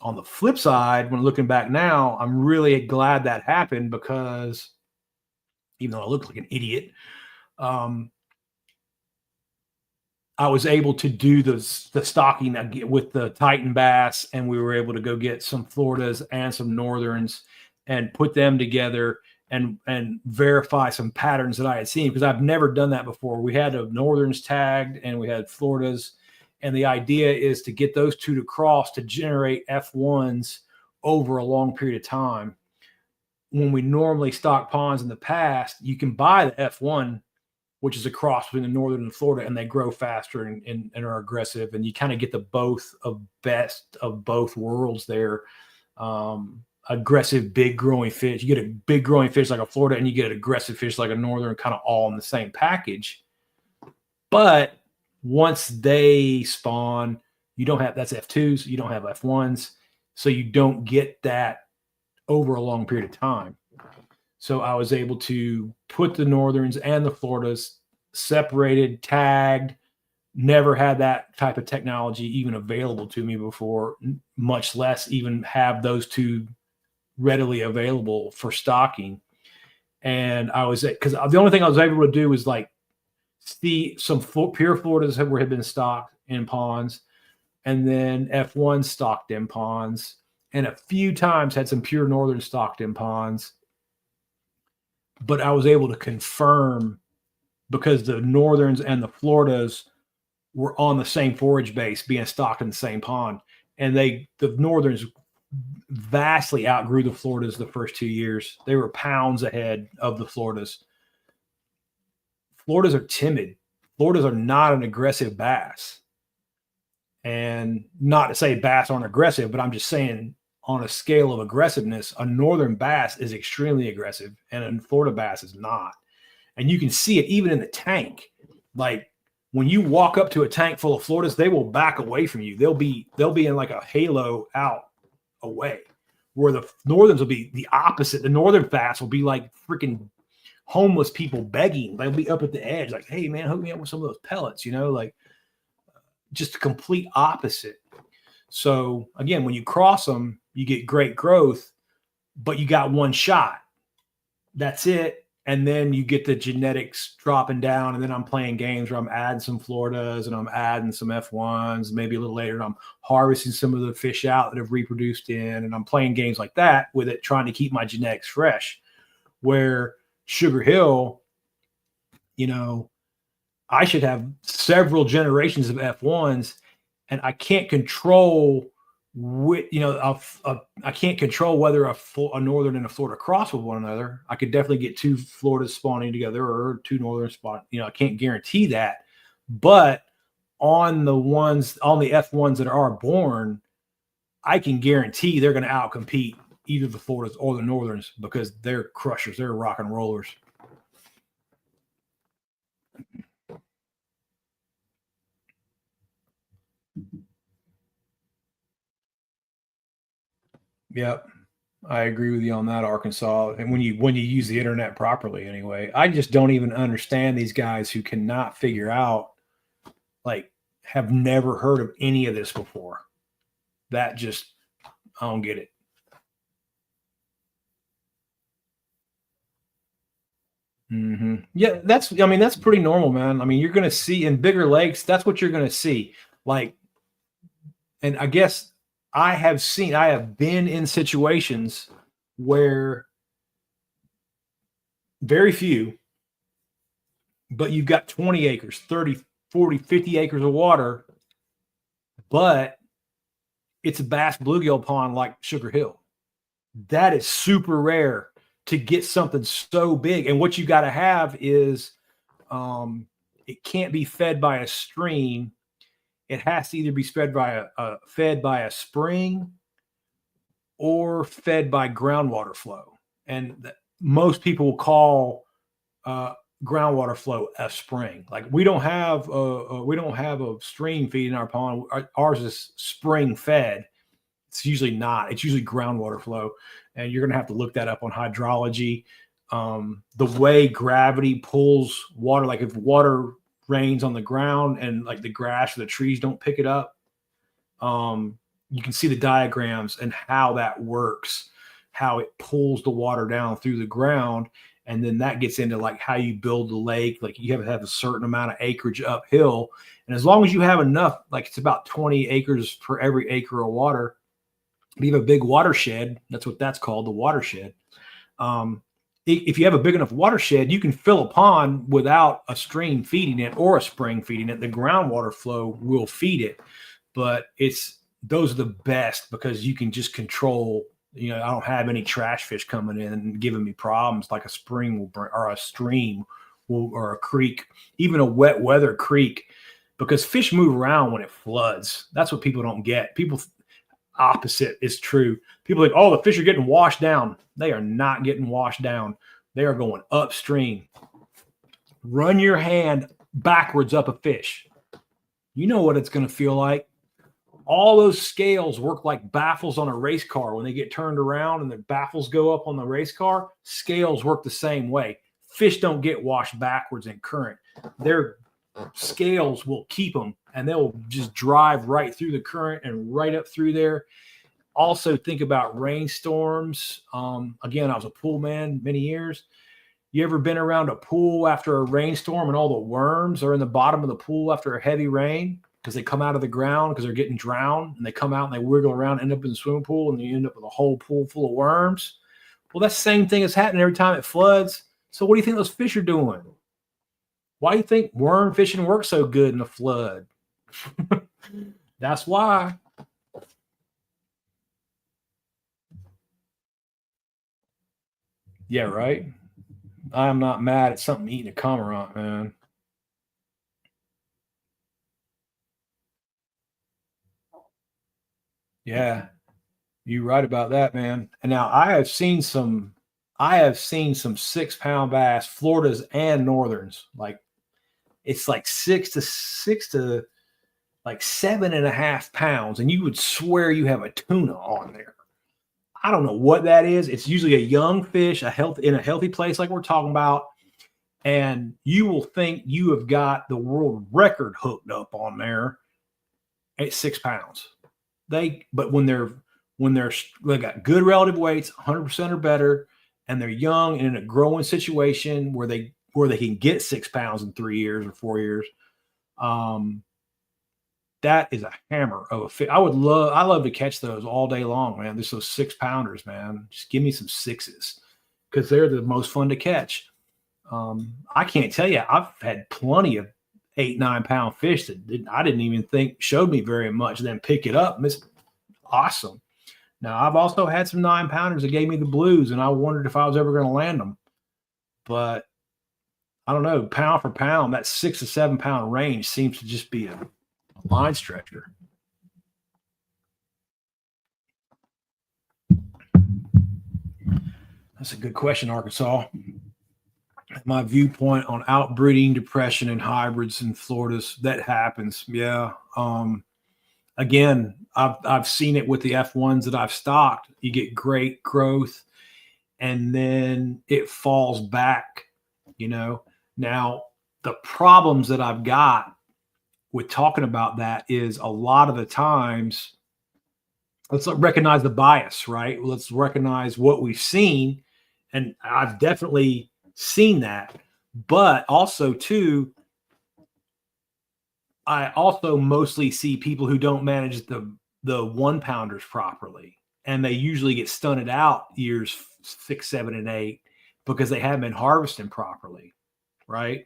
on the flip side, when looking back now, I'm really glad that happened, because even though I looked like an idiot, I was able to do the stocking with the Titan bass, and we were able to go get some Floridas and some Northerns and put them together and verify some patterns that I had seen, because I've never done that before. We had a Northerns tagged and we had Floridas, and the idea is to get those two to cross to generate F1s over a long period of time. When we normally stock ponds in the past, you can buy the F1, which is a cross between the Northern and Florida, and they grow faster and are aggressive. And you kind of get the best of both worlds there. Aggressive, big growing fish. You get a big growing fish like a Florida, and you get an aggressive fish like a Northern, kind of all in the same package. But once they spawn, you don't have, that's F2s, you don't have F1s. So you don't get that over a long period of time. So I was able to put the Northerns and the Floridas separated, tagged. Never had that type of technology even available to me before, much less even have those two readily available for stocking. And I was, because the only thing I was able to do was like see some pure Floridas that had been stocked in ponds, and then F1 stocked in ponds, and a few times had some pure Northern stocked in ponds. But I was able to confirm, because the Northerns and the Floridas were on the same forage base, being stocked in the same pond. And the Northerns vastly outgrew the Floridas the first 2 years. They were pounds ahead of the Floridas. Floridas are timid. Floridas are not an aggressive bass. And not to say bass aren't aggressive, but I'm just saying, on a scale of aggressiveness, a Northern bass is extremely aggressive and a Florida bass is not. And you can see it even in the tank. Like when you walk up to a tank full of Floridas, they will back away from you. They'll be in like a halo out away, where the Northerns will be the opposite. The Northern bass will be like freaking homeless people begging. They'll be up at the edge like, hey man, hook me up with some of those pellets, like just a complete opposite. So again, when you cross them, you get great growth, but you got one shot. That's it. And then you get the genetics dropping down. And then I'm playing games where I'm adding some Floridas and I'm adding some F1s. Maybe a little later, and I'm harvesting some of the fish out that have reproduced in. And I'm playing games like that with it, trying to keep my genetics fresh. Where Sugar Hill, I should have several generations of F1s, and I can't control I can't control whether a Northern and a Florida cross with one another. I could definitely get two Floridas spawning together or two Northern spawn. I can't guarantee that, but on the F1s that are born, I can guarantee they're going to outcompete either the Floridas or the Northerns, because they're crushers. They're rock and rollers. Yep. I agree with you on that, Arkansas. And when you use the internet properly, anyway, I just don't even understand these guys who cannot figure out, like, have never heard of any of this before. That just, I don't get it. Mm-hmm. Yeah, that's pretty normal, man. I mean, you're going to see in bigger lakes, that's what you're going to see. Like, and I guess I have been in situations where very few, but you've got 20 acres, 30, 40, 50 acres of water, but it's a bass bluegill pond like Sugar Hill. That is super rare to get something so big. And what you got to have is it can't be fed by a stream. It has to either be fed by a spring or fed by groundwater flow. And most people will call groundwater flow a spring. Like we don't have a stream feed in our pond. Ours is spring fed, It's usually not. It's usually groundwater flow, and you're going to have to look that up on hydrology. The way gravity pulls water, like if water rains on the ground and like the grass or the trees don't pick it up, you can see the diagrams and how that works, how it pulls the water down through the ground. And then that gets into like how you build the lake. Like you have to have a certain amount of acreage uphill. And as long as you have enough, like it's about 20 acres per every acre of water, you have a big watershed. That's what that's called, the watershed. If you have a big enough watershed, you can fill a pond without a stream feeding it or a spring feeding it. The groundwater flow will feed it, but those are the best because you can just control. I don't have any trash fish coming in and giving me problems like a spring will bring, or a stream or a creek, even a wet weather creek, because fish move around when it floods. That's what people don't get. People opposite is true. People are like, oh, the fish are getting washed down. They are not getting washed down. They are going upstream. Run your hand backwards up a fish. You know what it's going to feel like. All those scales work like baffles on a race car. When they get turned around and the baffles go up on the race car, scales work the same way. Fish don't get washed backwards in current. Their scales will keep them, and they'll just drive right through the current and right up through there. Also think about rainstorms. Again, I was a pool man many years. You ever been around a pool after a rainstorm and all the worms are in the bottom of the pool after a heavy rain? Because they come out of the ground because they're getting drowned, and they come out and they wiggle around, end up in the swimming pool, and you end up with a whole pool full of worms. Well, that's the same thing that's happening every time it floods. So what do you think those fish are doing? Why do you think worm fishing works so good in a flood? That's why. Yeah, right. I'm not mad at something eating a cormorant, man. Yeah, you're right about that, man. And now I have seen some 6 pound bass, Floridas and Northerns. Like it's like 6 to like 7.5 pounds, and you would swear you have a tuna on there. I don't know what that is. It's usually a young fish, in a healthy place like we're talking about, and you will think you have got the world record hooked up on there at 6 pounds. But they got good relative weights, 100% or better, and they're young and in a growing situation where they can get 6 pounds in 3 years or 4 years. That is a hammer of a fish. I love to catch those all day long, man. There's those 6 pounders, man. Just give me some sixes because they're the most fun to catch. I can't tell you, I've had plenty of 8, 9 pound fish that I didn't even think showed me very much, then pick it up. And it's awesome. Now, I've also had some 9 pounders that gave me the blues, and I wondered if I was ever going to land them. But I don't know, pound for pound, that 6 to 7 pound range seems to just be a line stretcher. That's a good question, Arkansas. My viewpoint on outbreeding, depression, and hybrids in Florida's, that happens. Yeah. Again, I've seen it with the F1s that I've stocked. You get great growth, and then it falls back. Now the problems that I've got with talking about that is a lot of the times, let's recognize the bias, right? Let's recognize what we've seen, and I've definitely seen that, but also too, I also mostly see people who don't manage the 1 pounders properly, and they usually get stunted out years 6, 7, and 8 because they haven't been harvesting properly, right?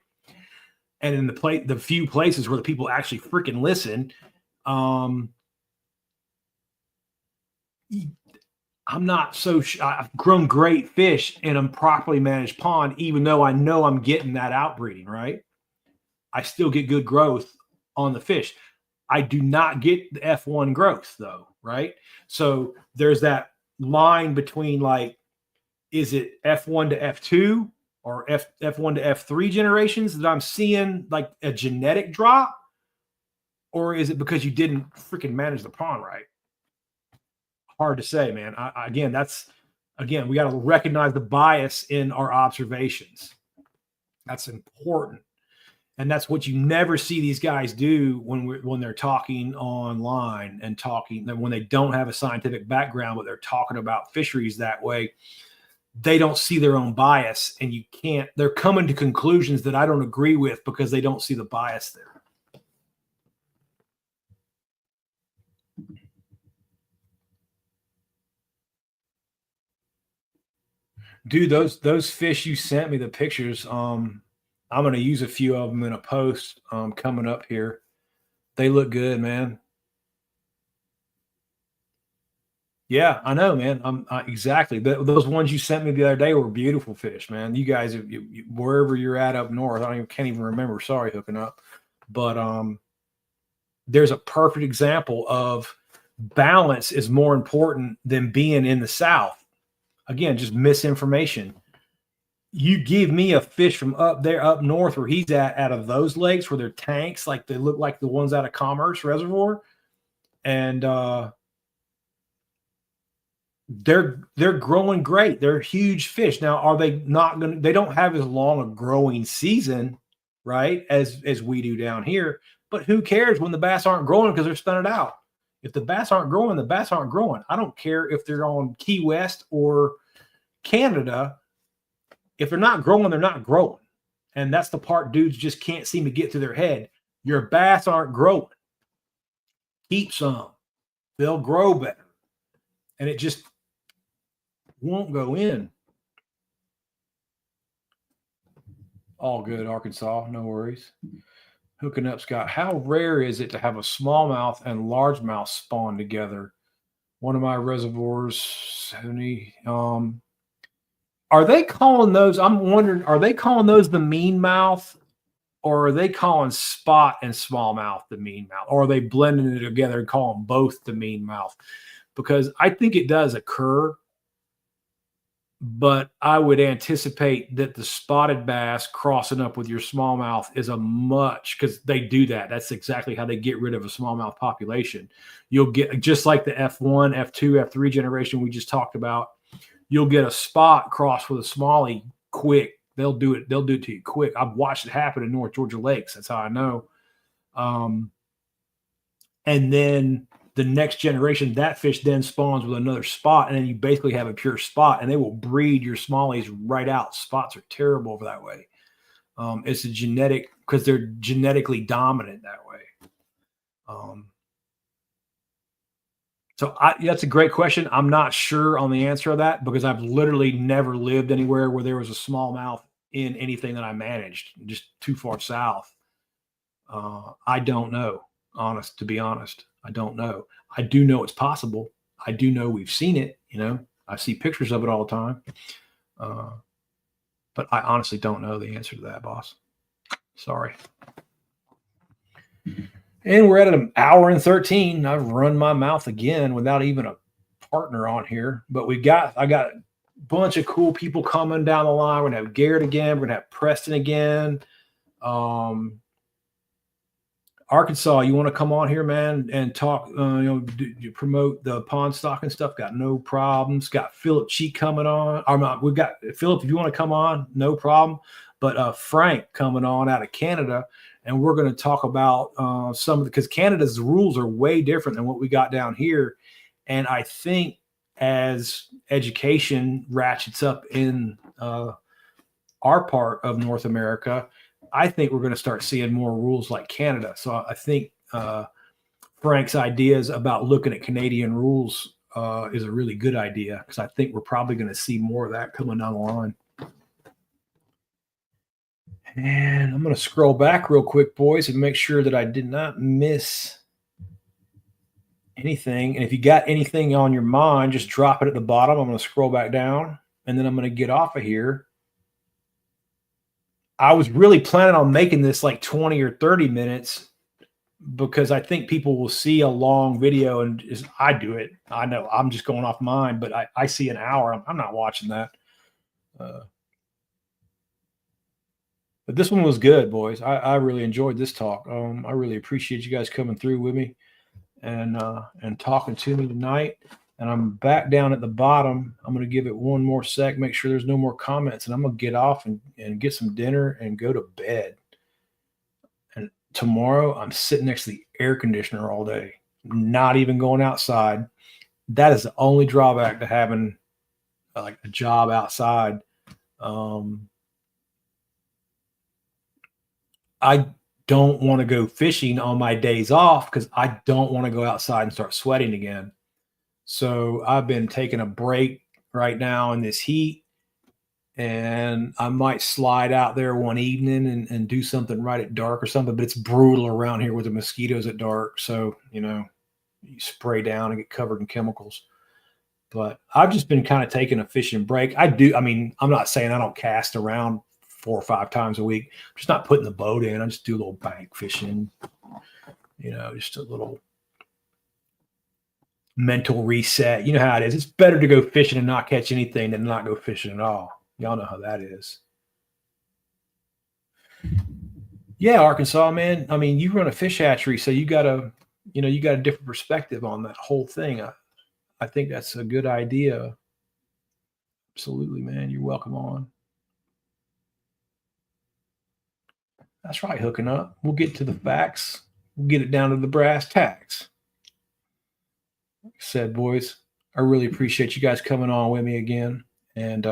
And in the few places where the people actually freaking listen, I'm not so I've grown great fish in a properly managed pond, even though I know I'm getting that outbreeding, right? I still get good growth on the fish. I do not get the F1 growth though, right? So there's that line between like, is it F1 to F2 or F1 to F3 generations that I'm seeing like a genetic drop? Or is it because you didn't freaking manage the pond right? hard to say, man. Again, we got to recognize the bias in our observations. That's important. And that's what you never see these guys do when they're talking online and talking, when they don't have a scientific background, but they're talking about fisheries that way. They don't see their own bias, and they're coming to conclusions that I don't agree with because they don't see the bias there. Dude, those fish you sent me the pictures, I'm going to use a few of them in a post coming up here. They look good, man. Yeah, I know, man. Exactly. Those ones you sent me the other day were beautiful fish, man. You guys, wherever you're at up north, can't even remember. Sorry, hooking up, but there's a perfect example of balance is more important than being in the South. Again, just misinformation. You give me a fish from up there, up north where he's at, out of those lakes where they're tanks, like they look like the ones out of Commerce Reservoir, and they're growing great. They're huge fish. Now, are they not going to, they don't have as long a growing season, right, as we do down here, but who cares when the bass aren't growing because they're stunted out. If the bass aren't growing, the bass aren't growing. I don't care if they're on Key West or Canada. If they're not growing, they're not growing. And that's the part dudes just can't seem to get to their head. Your bass aren't growing. Keep some. They'll grow better. And it just won't go in. All good, Arkansas. No worries. Hooking up, Scott. How rare is it to have a smallmouth and largemouth spawn together? One of my reservoirs, 70. Are they calling those? I'm wondering, are they calling those the mean mouth, or are they calling spot and smallmouth the mean mouth, or are they blending it together and calling both the mean mouth? Because I think it does occur, but I would anticipate that the spotted bass crossing up with your smallmouth is because they do that. That's exactly how they get rid of a smallmouth population. You'll get, just like the F1, F2, F3 generation we just talked about, you'll get a spot crossed with a smallie quick. They'll do it to you quick. I've watched it happen in North Georgia lakes. That's how I know. And then the next generation, that fish then spawns with another spot, and then you basically have a pure spot, and they will breed your smallies right out. Spots are terrible over that way. It's a genetic, because they're genetically dominant that way. So that's a great question. I'm not sure on the answer of that because I've literally never lived anywhere where there was a smallmouth in anything that I managed, just too far south. I don't know, to be honest. I don't know. I do know it's possible. I do know we've seen it. I see pictures of it all the time. But I honestly don't know the answer to that, boss. Sorry. And we're at an hour and 13. I've run my mouth again without even a partner on here. But I got a bunch of cool people coming down the line. We're going to have Garrett again. We're going to have Preston again. Arkansas, you want to come on here, man, and talk, you promote the pond stock and stuff? Got no problems. Got Philip Cheek coming on. We've got Philip, if you want to come on, no problem. But Frank coming on out of Canada, and we're going to talk about because Canada's rules are way different than what we got down here. And I think as education ratchets up in our part of North America, I think we're going to start seeing more rules like Canada. So I think Frank's ideas about looking at Canadian rules is a really good idea, because I think we're probably going to see more of that coming down the line. And I'm going to scroll back real quick, boys, and make sure that I did not miss anything. And if you got anything on your mind, just drop it at the bottom. I'm going to scroll back down, and then I'm going to get off of here. I was really planning on making this like 20 or 30 minutes because I think people will see a long video, and I do it. I know I'm just going off mine, but I see an hour. I'm not watching that. But this one was good, boys. I really enjoyed this talk. I really appreciate you guys coming through with me and talking to me tonight. and I'm back down at the bottom. I'm going to give it one more sec, make sure there's no more comments, and I'm going to get off and get some dinner and go to bed. And tomorrow I'm sitting next to the air conditioner all day, not even going outside. That is the only drawback to having like a job outside. I don't want to go fishing on my days off because I don't want to go outside and start sweating again. So I've been taking a break right now in this heat, and I might slide out there one evening and do something right at dark or something, but it's brutal around here with the mosquitoes at dark. So, you spray down and get covered in chemicals. But I've just been kind of taking a fishing break. I'm not saying I don't cast around 4 or 5 times a week. I'm just not putting the boat in. I just do a little bank fishing, just a little mental reset. You know how it is. It's better to go fishing and not catch anything than not go fishing at all. Y'all know how that is. Yeah, Arkansas, man. I mean, you run a fish hatchery, so you got a different perspective on that whole thing. I think that's a good idea. Absolutely, man. You're welcome on. That's right, hooking up. We'll get to the facts. We'll get it down to the brass tacks. Like I said, boys, I really appreciate you guys coming on with me again. And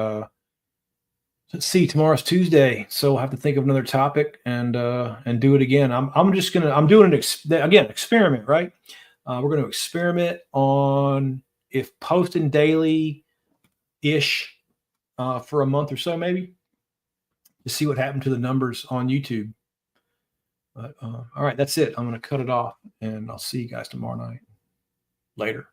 let's see, tomorrow's Tuesday, so we'll have to think of another topic and do it again. I'm doing an experiment, right? We're going to experiment on if posting daily ish for a month or so, maybe, to see what happened to the numbers on YouTube. But all right, that's it. I'm going to cut it off, and I'll see you guys tomorrow night. Later.